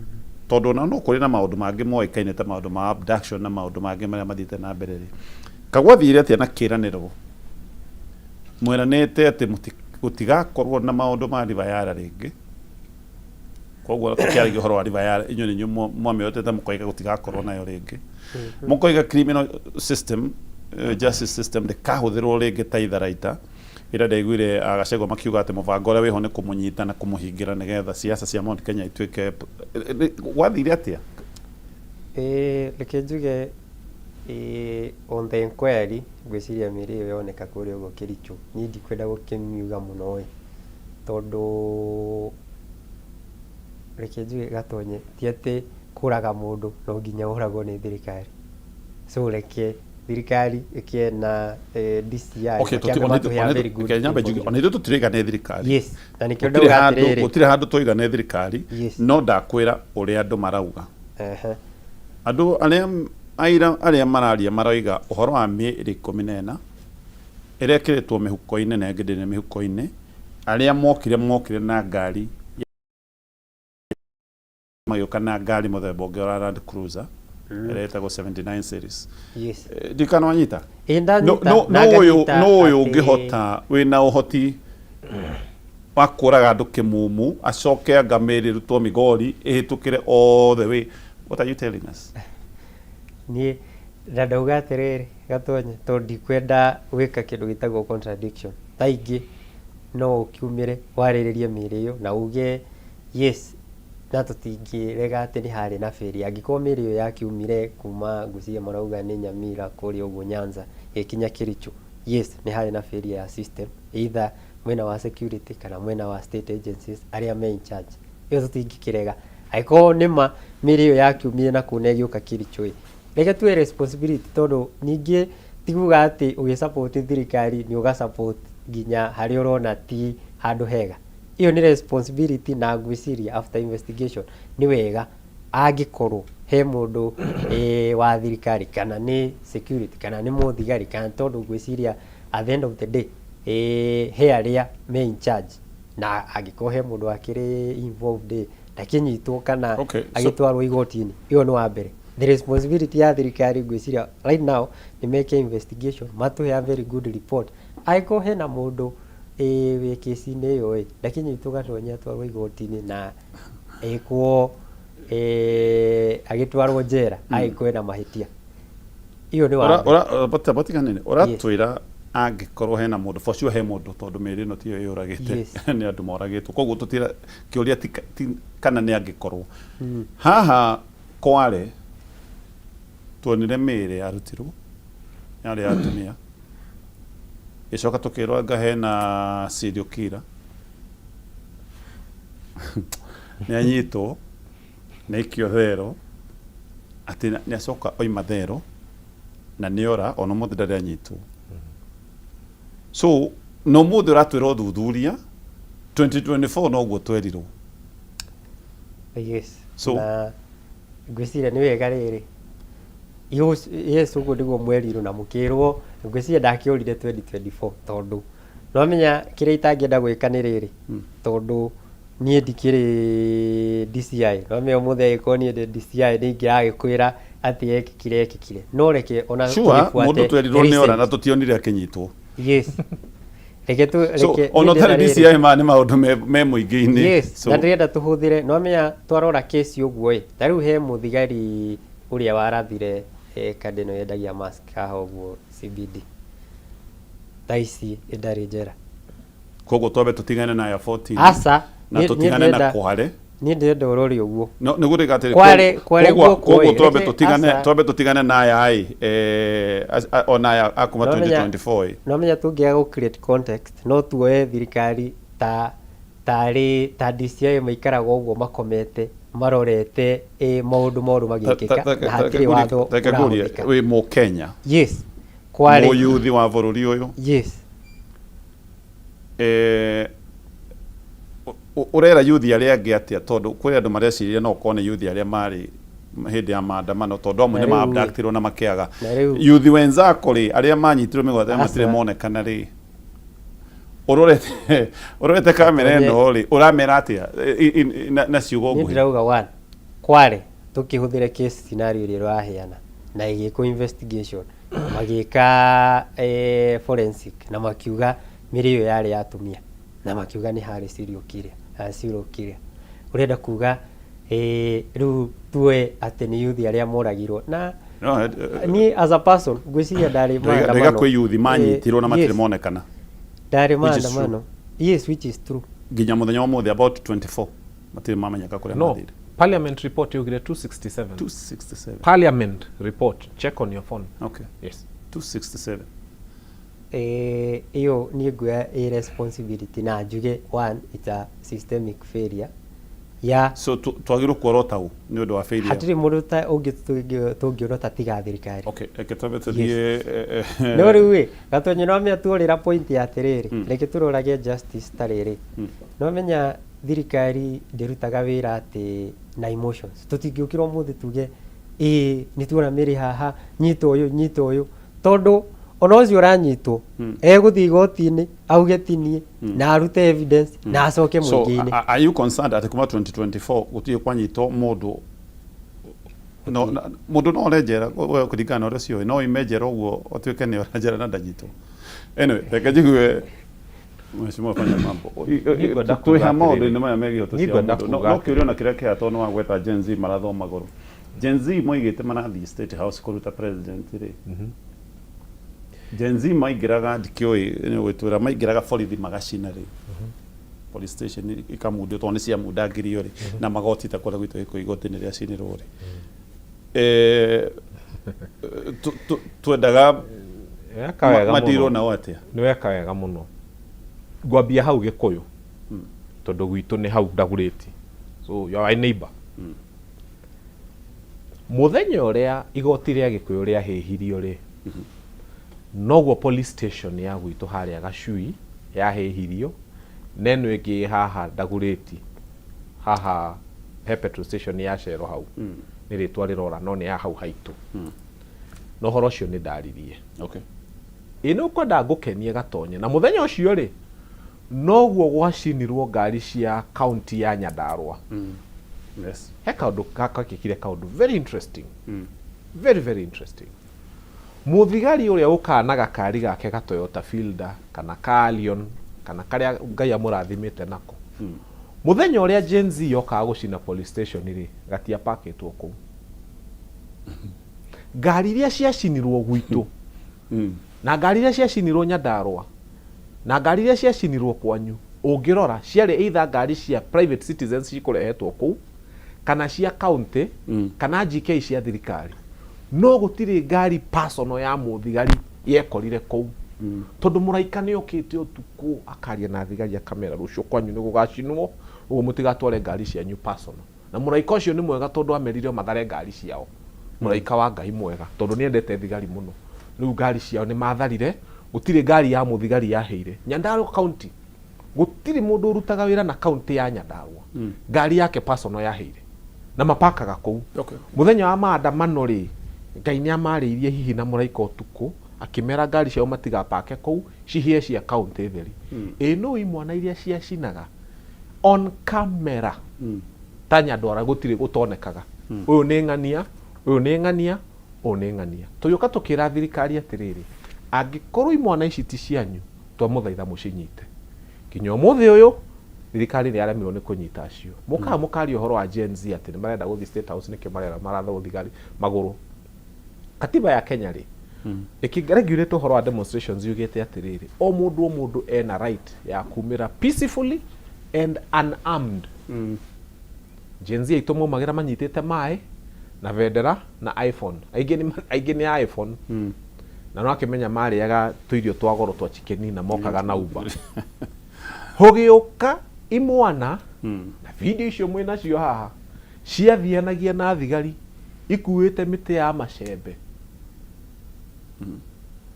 tondũ no kũrĩ na maũndũ mangĩ moĩkaine ta maũndũ ma abduction na maũndũ mangĩ marĩa mathiĩte na mbere kagwathire atĩa na kĩranĩro mweranĩte atĩ gũtigakorwo na maũndũ ma rivayara rĩngĩ koguo tũkĩaragia ũhoro wa rivayara inyuĩ nĩnyuĩ mwamĩhotete mũkoiga gũtigakorwo nayo rĩngĩ mũkoiga criminal system justice system ndĩkahũthĩrwo rĩngĩ ta itharaita ĩrĩa ndaiguire Gachagua makiuga atĩ mũbango ũrĩa wĩho nĩ kũmũnyita na kũmũhingĩra nĩgetha siasa cia Mount Kenya ituĩke gwathire atĩa reke njuge on the inquiry gwĩciria mĩrĩ ĩyo yoneka kũrĩa ũguo Kericho niĩ ndikwenda gũkĩmiuga mũno tondũ reke njuge Gatonye ti atĩ kũraga mũndũ no nginya ũragwo nĩ thirikari so reke thirikari ĩkĩena DCI ona ithuĩ tũtiraiga nĩ thirikari yes na nĩkĩo ndauga atĩrĩrĩ gũtirĩ handũ tũiga nĩ thirikari no ndakwĩra ũrĩa andũ marauga andũ arĩa mararia maroiga ũhoro wa mĩĩrĩ 14 ĩrĩa ĩkĩrĩtwo mĩhuko-inĩ na ĩngĩ ndĩrĩ mĩhuko-inĩ arĩa mokire na ngari magĩũka na ngari mũthemba ũngĩ wa Land Cruiser ĩrĩa ĩtagwo 79 series ndikana wanyita no ũyũ ũngĩhota wĩna ũhoti wa kũraga andũ kĩmumu acoke anga mĩĩrĩ ĩrutwo Migori ĩhĩtũkĩre all the way. What are you telling us? Niĩ ndauga atĩrĩrĩ Gatonye tondũ ndikwenda gwĩka kĩndũ gĩtagwo contradiction taingĩ no ũkiumĩre warĩrĩrie mĩĩrĩ ĩyo na uge yes na tũtingĩrega atĩ nĩ harĩ na feri angĩkorwo mĩĩrĩ ĩyo yakiumire kuma ngũciria marauga nĩ Nyamira kũrĩa ũguo Nyanza ĩkinya Kericho yes nĩ harĩ na feri ya system either mwena wa security kana mwena wa state agencies arĩa me in charge ĩyo tũtingĩkĩrega angĩkorwo nĩma mĩĩrĩ ĩyo yakiumire na kuna ĩgĩũka Kericho reke tuwe responsibility tondũ ningĩ tikuga atĩ ũgĩsupport thirikari nĩ ũgasupport nginya harĩa ũrona ti handũ hega iyo ni responsibility na ngwĩciria after investigation ni wega angĩkorwo he mũndũ wa thirikari kana ni security kana ni mũthigari kana tondũ ngwĩciria at the end of the day he arĩa me in charge na angĩkorwo he mũndũ akĩrĩ involved ndakinyitwo kana agĩtwarwo igoti-inĩ iyo ni wa mbere the responsibility ya thirikari ngwĩciria right now ni make investigation matuhe a very good report angĩkorwo he na mũndũ wĩ kesi-inĩ ĩyo ndakinyitwo Gatonye atwarwo igoti-inĩ na ĩkwo agĩtwarwo njera angĩkorwo na mahĩtia iyo ni wa batiganene ũratwĩra angĩkorwo hena mũndũ for sure he mũndũ tondũ mĩĩrĩ ĩno tiyo yũragĩte nĩ andũ moragĩtwo koguo tũtira kĩũria kana nĩ angĩkorwo haha Kware tuonire mĩĩrĩ yarutirwo yarĩ ya atumia icoka tukirwa anga hena serial killer nĩ anyitwo nĩ ikio thero ati nĩ acoka oima thero na nĩ ora ona mũndũ ndarĩ anyitwo so no mũndũ ratwĩra ũthuthuria 2024 no guo twerirwo yes so na ngwĩciria nĩ wega rĩrĩ yes uguo nĩguo mwerirwo na mũkĩrwo ngwĩciria ndakĩũrire 2024 tondũ no menya kĩrĩa itangĩenda gwĩka nĩ rĩrĩ tondũ niĩ ndikĩrĩ DCI no menya mũthee agĩkorwo niĩ ndĩ DCI nĩ ingĩragĩkwĩra atĩ ekĩkire no reke ona mũndũ twerirwo nĩ ora na tũtionire akĩnyitwo yes reke ona tarĩ DCI ma nĩ maũndũ me mũingĩ-inĩ yes na ndĩrenda tũhũthĩre no menya twarora kesi ũguo ta rĩu he mũthigari ũrĩa warathire kandi ĩno yendagia mask haha ũguo CBD taici ĩndarĩ njera koguo twambe tũtigane na ya 14 asa na tũtigane na Kware niĩ ndĩrenda ũrori ũguo nĩ gũrĩga atĩ koguo twambe tũtigane na ya ona ya akuma 2024 no menya tũngĩaga gũ create context no tuoe thirikari ta DCI maikaraga ũguo makomete marorete maũndũ moru magĩkĩka na hatirĩ watho ũrahũthĩka wĩ Mũkenya yes Kware mũyuthi wa bũrũri ũyũ yes urera yuthi arĩa angĩ atĩa tondũ kwĩ andũ mareciria no kone yuthi arĩa marĩ hĩndĩ ya maandamano tondũ amwe nĩ maabductirwo na makĩaga yuthi wenzako rĩ arĩa manyitirwo mĩgwate matirĩ monekana rĩ urorete kamera ino ri uramera atia na ciugo nguhi ndirauga one kware tukihuthire case scenario ri raheana na igiko investigation magika forensic na makiuga mirio yari yatumia na makiuga ni hari serial killer urenda kuga riu tuwe ati ni youth aria moragirwo na ni as a person gwiciria ndari maandamano ndega kwi youth manyitirwo na matire monekana ndari maandamano yes which is true ginya muthenya wa muthi about 24 matire mamanyaka kuria mathire Parliament report yugire 267 Parliament report check on your phone. Okay, yes 267 iyo ni nguya irresponsibility na njuge one it's a systemic failure ya so twagirwo kuorota u ni undu wa failure hatiri mundu ta ungi tungiorota tiga thirikari. Okay, eketobete die no riwe gatonye no menya tuorira point ya tiriri reke turorage justice tariri no menya thirikari ndirutaga wira ati na emotions tutingiukirwo muthi tuge ni tuona miri haha nyito uyu tondu onozi uranyitwo eguthi igoti-ini auge tinie na arute evidence na acoke mwingine. So are you concerned at kuma 2024 gutie kwanyitwo mundu no rejera kuringana ore cio no imejera uguo otuike ni orajera na ndanyitwo anyway reke jigue mheshimiwa fanya mambo tuiha maundu ni maya megi otucia no kiurio na kiria kia tono wa gweta Gen Z marathoma maguru Gen Z moigite marathi State House kuruta president ri Gen Z maigiraga ndikioi ni gwitura maigiraga borithi magacina ri police station ikamudio toni cia mudagiri ri na magoti ta kora gwitu iko igoti ni ria cinirwo ri twendaga madiro na watia ni weka wega muno gwambia hau gikuyu tondu gwitu ni hau ndaguriti so you are a neighbor muthenya uria igoti ria gikuyu ria hihirio ri noguo police station ya gwitu haria gacui ya hihirio neno ingi haha ndaguriti haha petrol station ya Shero hau ni ritwa rirora no ni ya hau haitu no horo cio ni ndaririe. Okay, ino kwenda ngukenie gatonye na muthenya ucio ri noguo gwacinirwo ngari cia county ya Nyandarua. Yes, he kaundu kaka kikire kaundu very interesting very interesting. Muthigari uria ukanaga kari gake ga Toyota Fielder kana Carlion kana karia ngai amurathimite nako muthenya uria Gen Z yoka gucina police station ri gatia paketwo ku ngari iria ciacinirwo gwitu na ngari iria ciacinirwo Nyandarua na ngari iria ciacinirwo kwanyu ungirora ciari either ngari cia private citizens cikurehetwo ku kana cia county kana GK cia thirikari no gutire ngari personal ya muthigari yekorire ku tondu muraika ni okite utuku akaria na thigari ya kamera rucio kwanyu ni gugacinwo ugo mutigatware ngari cia new personal na muraika ucio ni mwega tondu amerire mathare ngari ciao muraika wa ngai mwega tondu ni endete thigari muno riu ngari ciao ni matharire gutire ngari ya muthigari yaheire Nyandarua county gutire mundu urutaga wira na county ya Nyandarua ngari yake personal yaheire na mapakaga ku muthenya wa maandamano ri ngai ni amariirie hihi na muraika utuku akimera ngari ciao matigapake ku cihie cia county theri ino imwana iria ciacinaga on camera ta Nyandarua gutire gutonekaga uyu ni ngania uyu ni ngania uyu ni ngania tuyuka tukira thirikari atiriri angikorwo imwana ici ti cianyu twamuthaitha mucinyite kinyo muthi uyu thirikari ni aramirwo ni kunyita acio mukari uhoro wa Gen Z ati ni marenda guthi State House niki marera maratha uthigari maguru katiba ya Kenya ri ikiregulate uhoro wa demonstrations yugete atiriri o mundu ena right ya kumira peacefully and unarmed. Gen Z itomo magira manyitete mai na vendera na iPhone aige ni iPhone na no akimenya mariaga tuirio twa goro twa chicken na mokaga na Uber hogiuka imwana na video icio mwena cio haha ciathianagia na thigari ikuite mite ya macembe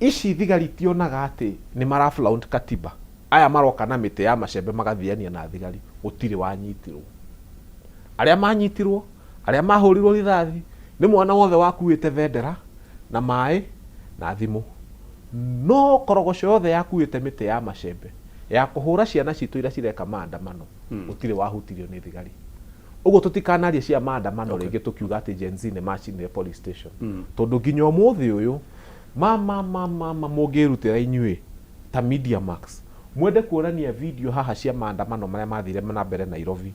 ici thigari tionaga ati ni maraflout katiba aya maroka na mite ya macembe magathiania na thigari gutire wanyitirwo aria manyitirwo aria mahurirwo rithathi ni mwana wothe wakuite vendera na mai na thimu no korogoco yothe yakuite mite ya macembe ya kuhura ciana citu ira cireka maandamano utire wahutirio ni thigari ugo tutikanarie cia maandamano ringi tukiuga ati Gen Z ne macinire police station tondu nginya umuthi uyu mama mugirutira inyue ta Media Max mwende kuonania video haha cia maandamano maria mathire na mbere Nairobi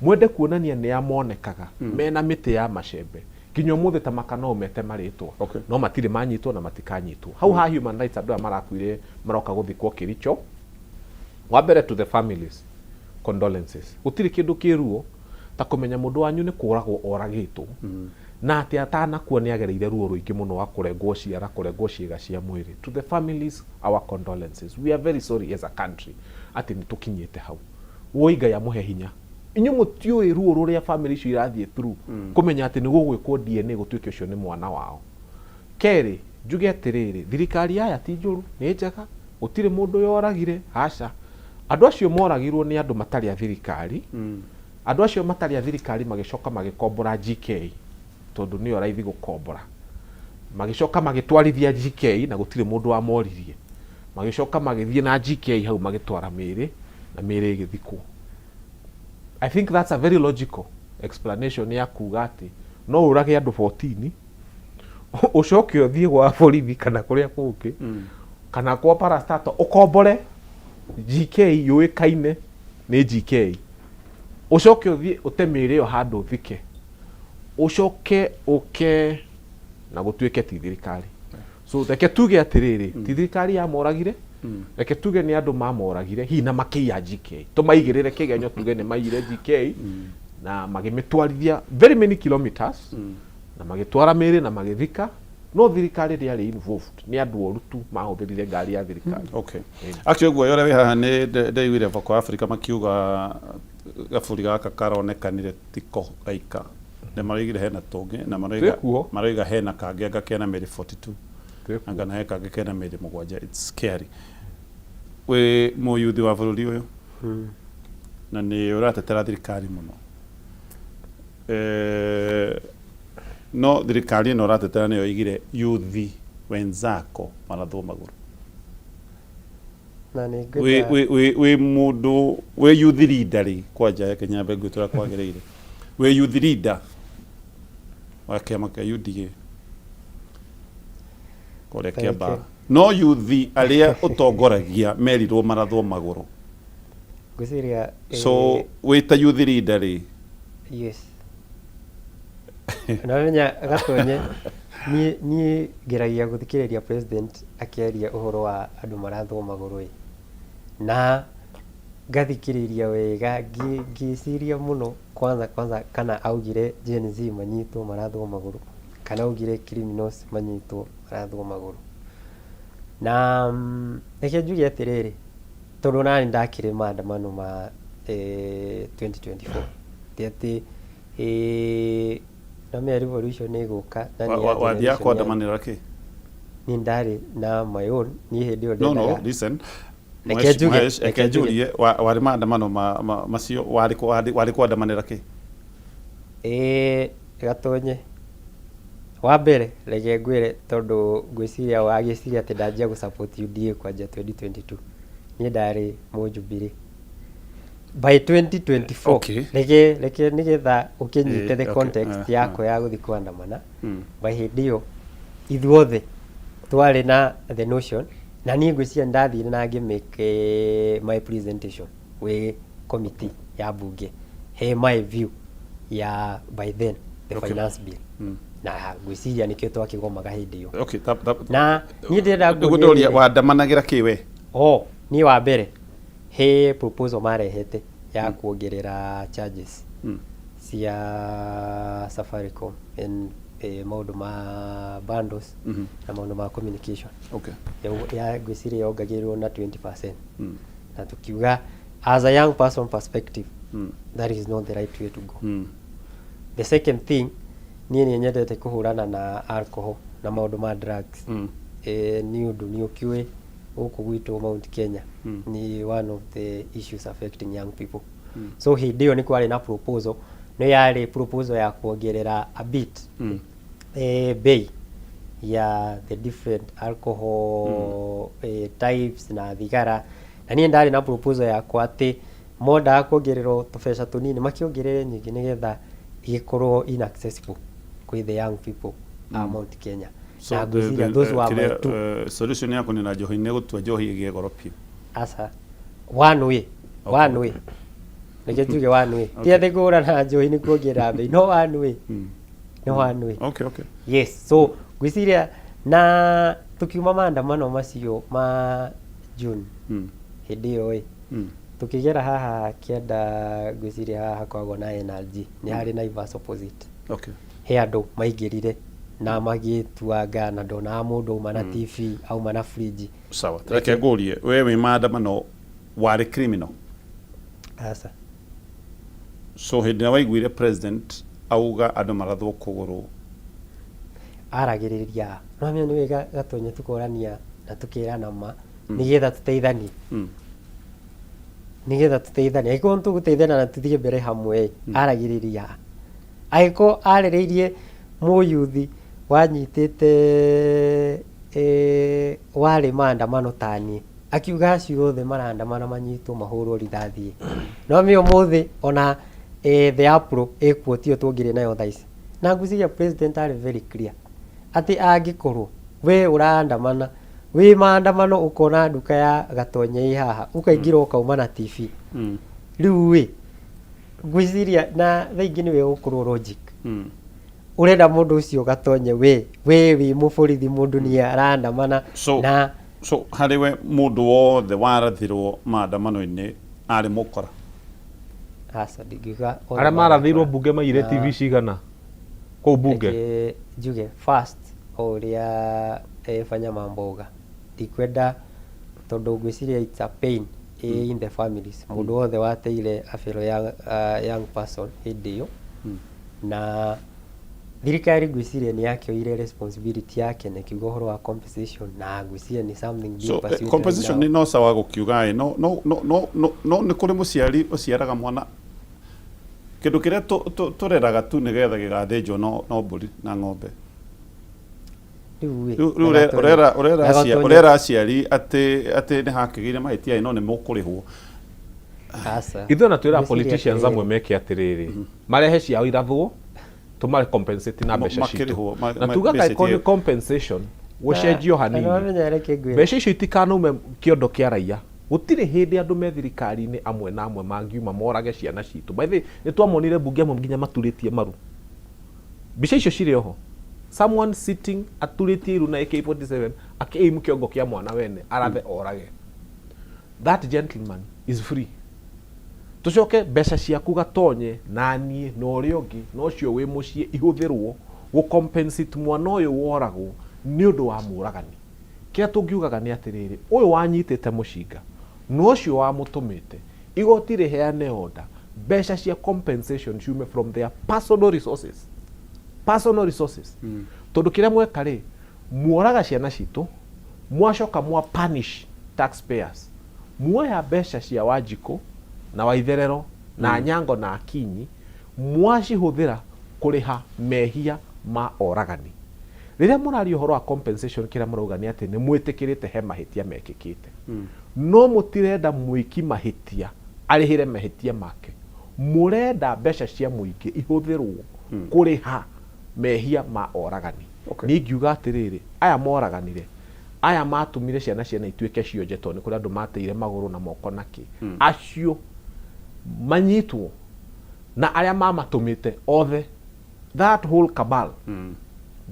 mwende kuonania ni amonekaga mena miti ya macembe nginya umuthi ta makano mete maritwa no matire manyitwo na matikanyitwo hau ha human rights andu marakwire maroka guthikwo Kericho wa mbere to the families condolences gutiri kindu kiruo ta kumenya mundu wanyu ni kuragwo oragitwo na ati atanakuo ni agereire ruo ruingi muno wa kurengwo ciara kurengwo ciega cia mwiri to the families our condolences we are very sorry as a country ati ni tukinyete hau woiga ya muhe hinya inyu mutioi ruo ruria family icio irathie through kumenya ati ni gugwikwo DNA gutuike ucio ni mwana wao keri njuge atiriri thirikari aya ti njuru ni njega gutire mundu yoragire haca andu acio moragirwo ni andu matari a thirikari andu acio matari a thirikari magicoka magikombora GK tondu ni oraithi gukombora magicoka magitwarithia GK na gutire mundu wa moririe magicoka magithie na GK hau magitwara miri na miri igithikwo I think that's a very logical explanation ya kuga ati no urage andu 14 ucoke uthie gwa borithi kana kuria kuki kana kwa parastato ukombore GK yuikaine ni GK ucoke uthie utemire yo handu thike ucoke uke na gutuike ti thirikari so reke tuge atiriri ti thirikari ya moragire reke tuge ni andu mamoragire hi na makia GK tumaigirire kigenyo tuge ni maire GK na magimitwarithia very many kilometers na magitwara miri na magithika no thirikari riari involved ni andu orutu mahuthirire ngari ya thirikari actually guo yore haha ni ndaiwire voko Africa makiuga gaburi gaka karonekanire tiko gaika ne marigire hena tungi na mariga hena kange gakena meri 42 angana heka gakena meri mugwanja it's scary we mo yuthi wa bururi uyu na ni uratetera thirikari muno no thirikari no uratetera niyo igire yuthi wenzako marathu maguru na ni we mundu we youth leader kwaja ya Kenya bengu tura kwagereire we youth leader wa kema ka UDA kore kiamba no youth aria utongoragia merirwo marathu maguru gusiria so we ta youth leader yes na nya gatonye ni geragia guthikireria president akiaria uhoro wa andu marathu maguru na gathikiriria wega ngiciria muno kwanza kana augire Gen Z manyitwo marathu maguru kana augire criminals manyitwo marathu maguru na reke njuge atiriri tondu nani ndakire maandamano ma 2024 tiati na me revolution iguka wathia kwandamanira ki ni ndari na my own ni hindi o no listen Ekejurie wari maandamano macio wari kwandamanira ki gatonye wa mbere reke ngwire tondu ngwiciria wagiciria ati ndanjia gu support UDA kwanja 2022 ni ndari mujubiri by 2024 reke nigetha ukinyite the context yako ya guthi kwandamana by hindio ithuothe twari na the notion na ni ngwiciria ndathire na make my presentation we committee ya bunge he my view ya by then the finance bill na ngwiciria nikio twakigomaga hindio na ni ndenda ngudoria wandamanagira kiwe ni wa mbere he proposal marehete ya kuongerera charges cia Safaricom en maundu ma bundles na maundu ma communication ya gwiciria yongagirwo na 20% na tukiuga as a young person perspective that is not the right way to go the second thing ni nyendete kuhurana na alcohol na maundu ma drugs ni undu ni ukiwe huko gwitu Mount Kenya ni one of the issues affecting young people so hidio ni kwari na proposal no yari proposal ya kuongerera a bit bei ya the different alcohol types na thigara na niĩ ndari na proposal yakwa atĩ moda kuongererwo tũbeca tũnini makĩongerere nyingĩ nĩgetha igĩkorwo inaccessible kwĩ the young people Mount Kenya. So those were my two solution yako ni na njohi nĩ gũtua njohi ĩgĩe goro piũ. Asa one way nĩkĩ njuge one way tia thĩgũra na njohi nĩ kuongerera mbei no one way no one way. Okay. Yes, so gwĩciria na tukiuma maandamano macio ma June hĩndĩ ĩyo tukigera haha kienda gwĩciria haha kwagwo na energy nĩ harĩ Naivas opposite. Okay. He andũ maingĩrire na magĩtuanga na ndona mũndũ uma na TV auma na fridge. Sawa, reke ngũrie wewe maandamano warĩ criminal? Asa. So hĩndĩ ĩrĩa waiguire president auga andũ marathwo kũgũrũ aragĩrĩria no mĩo nĩ wega gatonye tukũrania na tukĩrana ma nĩgetha tũteithanie nĩgetha tũteithanie aiko tũgũteithana na tuthiĩ mbere hamwe aragĩrĩria aiko arĩrĩirie mũyuthi wanyitĩte warĩ maandamano tani akiuga acio othe marandamana manyitwo mahũrwo rithathi no mĩo mũthĩ ona the apro ekuotio tuongire nayo thaici na ngwĩciria president are very clear ati angĩkorwo we ũrandamana we maandamano ukona nduka ya gatonye haha ukaingira ukauma na TV riu we ngwĩciria na thaingĩ nĩwe ũkorwo logic urenda mũndũ ũcio gatonye we wi mũborithi mũndũ nĩ arandamana na so harĩ we mũndũ wothe warathirwo maandamano-inĩ arĩ mũkora? Asa ndigiga arĩa marathirwo bunge maire TV cigana kũu bunge njuge first ũrĩa fanya mamboga ndikwenda tondũ ngwĩciria it's a pain in the families mũndũ wothe wateire a fellow young person hĩndĩ ĩyo na thirikari ngwĩciria nĩ yakĩoire responsibility yake na kiugo horo wa compensation na ngwĩciria ni something deeper. So compensation ni no sawa gũkiuga no nĩ kũrĩ mũciari ũciaraga mwana kĩndũ kĩrĩa tũreraga tu nĩgetha gĩgathĩnjwo no mbũri na ng'ombe. Urera aciari atĩ nĩ hakĩgĩire mahĩtia no nĩ mũkũrĩhwo. Ithuĩ na twĩra politicians amwe meke atĩrĩrĩ marehe ciao irathwo tumare compensate na mbeca citũ na tugaga iko compensation gũcenjio hanini mbeca icio itikanaume kĩondo kĩa raia. Gũtirĩ hĩndĩ andũ me thirikari-inĩ amwe na amwe mangiuma morage ciana citũ. By the way nĩ twamonire bunge amwe nginya maturĩtie maru. Mbica icio cirĩ oho. Someone sitting aturĩtie iru na AK47 akĩimu kĩongo kĩa mwana wene arathe orage. That gentleman is free. Tucoke mbeca ciaku gatonye na niĩ na ũrĩa ũngĩ no cio wĩ mũciĩ ihũthĩrwo gũcompensate mwana ũyũ woragwo nĩ ũndũ wa mũragani. Kĩrĩa tũngiugaga nĩ atĩrĩrĩ ũyũ wanyitĩte mũcinga no ũcio wamũtũmĩte igoti rĩheane order mbeca cia compensation ciume from their personal resources. Tondũ kĩrĩa mweka rĩ muoraga ciana citũ mwacoka mwa punish taxpayers muoya mbeca cia Wanjikũ na Waitherero na Nyango na Akinyi mwacihũthĩra kũrĩha mehia ma oragani. Rĩrĩa mũraria ũhoro wa compensation kĩrĩa mũrauga nĩ atĩ nĩ mwĩtĩkĩrĩte he mahĩtia mekĩkĩte no mũtirenda mũiki mahĩtia arĩhĩre mahĩtia make. Mũrenda mbeca cia mũingĩ ihũthĩrwo kũrĩha mehia ma oragani. Niĩ ngiuga atĩrĩrĩ aya moraganire aya matumire ciana ituĩke cionje tondũ nĩ kũrĩ andũ mateire magũrũ na moko naki acio manyitwo na arĩa mamatũmĩte othe that whole cabal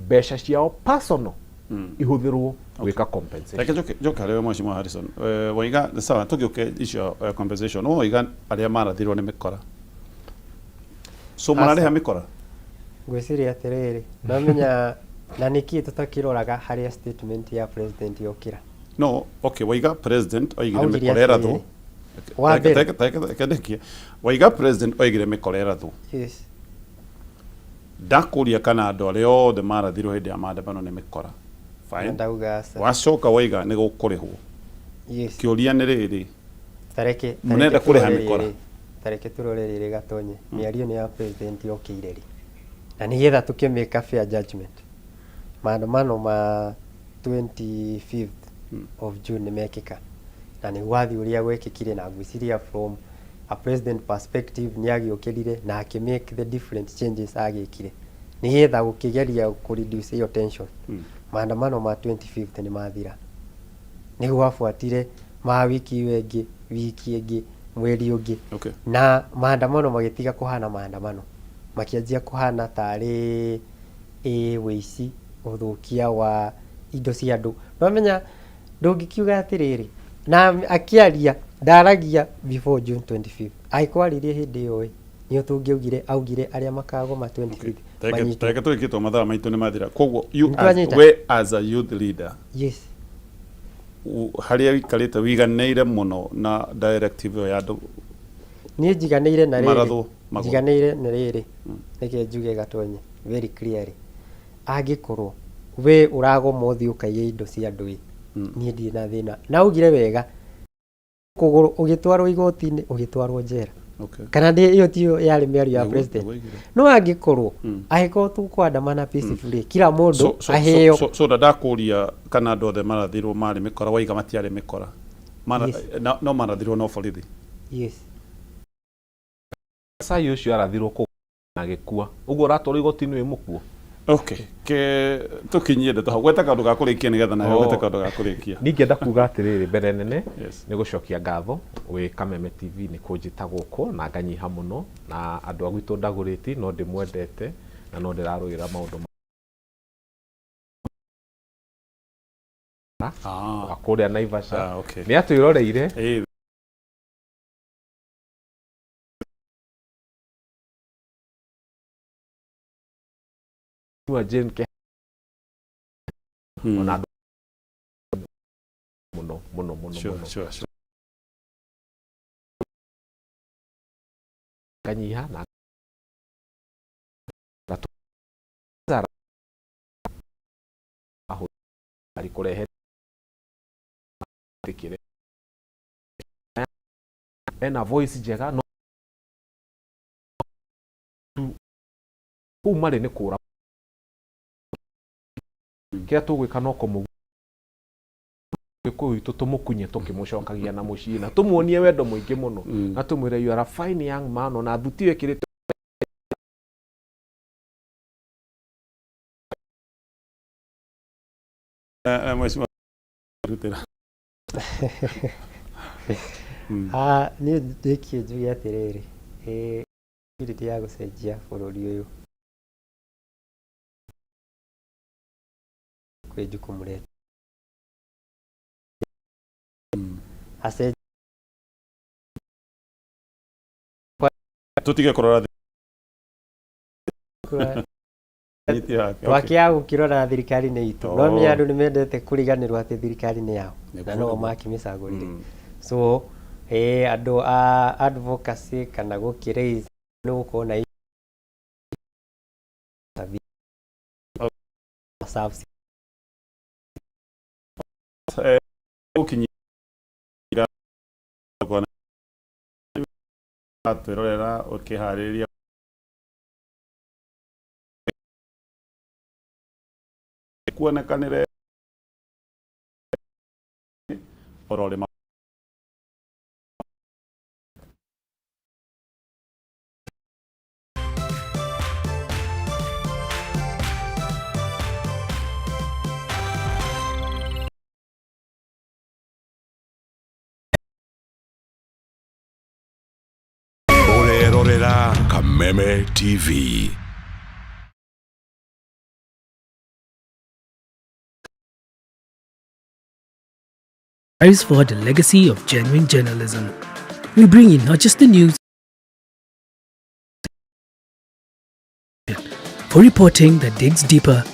mbeca ciao personal ihũthĩrwo gwĩka compensation. Reke njoke harĩ we Mheshimiwa Harrison waiga sawa tũgĩũke icio compensation waiga arĩa marathirwo nĩ mĩkora so mararĩha mĩkora? Ngwĩciria atĩrĩrĩ namenya na nĩkĩ tũtakĩroraga harĩa statement ya president yokĩra. No okay waiga president oigire mĩkora ĩrathwo waiga president oigire mĩkora ĩrathwo. Yes. Ndakuria kana andũ arĩa othe marathirwo hĩndĩ ya maandamano nĩ mĩkora. Fine. Wacoka waiga nĩ gũkũrĩhwo. Yes. Kĩũria nĩ rĩrĩ tareke mũnenda kũrĩha mĩkora. Tareke tũrore rĩrĩ gatonye mĩario nĩ ya president yokĩire rĩ na nĩgetha tũkĩmĩka fair judgment. Maandamano ma 25th of June nĩ mekĩka na nĩ gwathi ũrĩa gwekĩkire na ngwĩciria from a president perspective nĩ agĩũkĩrire na make the different changes agĩkire nĩgetha gũkĩgeria kũ-reduce hiyo tension. Maandamano ma 25th nĩ mathira, nĩ gwabuatire ma wiki ĩngĩ, wiki ĩngĩ, mweri ũngĩ, na maandamano magĩtiga kũhana maandamano, makĩanjia kũhana tarĩ wĩici, ũthũkia wa indo cia andũ. Wamenya ndũngĩkiuga atĩrĩrĩ na akĩaria ndaragia before June 25th, aikwaririe hĩndĩ ĩyo nĩo tũngĩaugire augire arĩa makagoma 25th. Teke twĩkĩtwo mathaa maitũ nĩ mathira. Koguo we as a youth leader, yes, harĩa wikarĩte wiganĩire mũno na directive ya andũ? Niĩ njiganĩire na rĩrĩ, njiganĩire na rĩrĩ, reke njuge gatonye very clearly, angĩkorwo we ũragoma ũthiĩ ũkaiya indo cia andũ niĩ ndirĩ na thĩna, na ugire wega kũgũrũ ũgĩtwarwo igoti-inĩ ũgĩtwarwo njera, kana ĩyo tiyo yarĩ mĩario ya president. No angĩkorwo angĩkorwo tũkwandamana peacefully, kila mũndũ aheo. So ndakũria kana andũ othe marathirwo marĩ mĩkora, waiga matiarĩ mĩkora, no marathirwo no borithi? Yes. Sai ũcio arathirwo na gĩkua, ũguo ũratwarwo igoti-inĩ wĩ mũkuo. Okay, tukinyie ndeto hau, gweta kaundu ga kurikia nigetha nawe gweta kaundu ga kurikia. Ningĩenda kuga atĩrĩrĩ mbere nene nĩ gũcokia ngatho wĩ Kameme TV nĩ kũnjĩta gũkũ na nganyiha mũno, na andũ a gwitũ ndagũrĩti no ndĩmwendete na no ndĩrarũĩra maũndũ ma kũrĩa Naivasha. Nĩ atwĩroreire Jane ke ona muno sure kanyiha na zara aho alikurehe tikire ena voice jega no umare nĩ kũra kĩa tũgwĩka no kũmũ gĩkũyũ tũmũkunye tũkĩmũcokagia na mũciĩ na tũmuonie wendo mũingĩ mũno na tũmwĩre you are a fine young man ona thuti wekĩrĩte mheshimiwa niĩ ndĩkie njuge atĩrĩrĩ spirit ya gũcenjia bũrũri ũyũ kwĩ jukumu letu tutige kurora twakia gũkĩrora thirikari-inĩ itũ no nĩ andũ nĩ mendete kũriganĩrwo atĩ thirikari-inĩ yao na no makĩmĩcagũrire. So andũ a advocacy kana gũkĩraise nĩ gũkorwo na ukinyira kwa atwirorera ukihariria kuonekanire orore Kameme TV. Carries forward the legacy of genuine journalism. We bring in not just the news, for reporting that digs deeper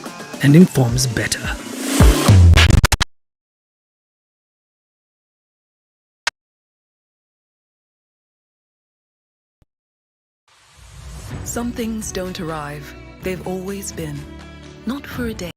and informs better. Some things don't arrive. They've always been. Not for a day,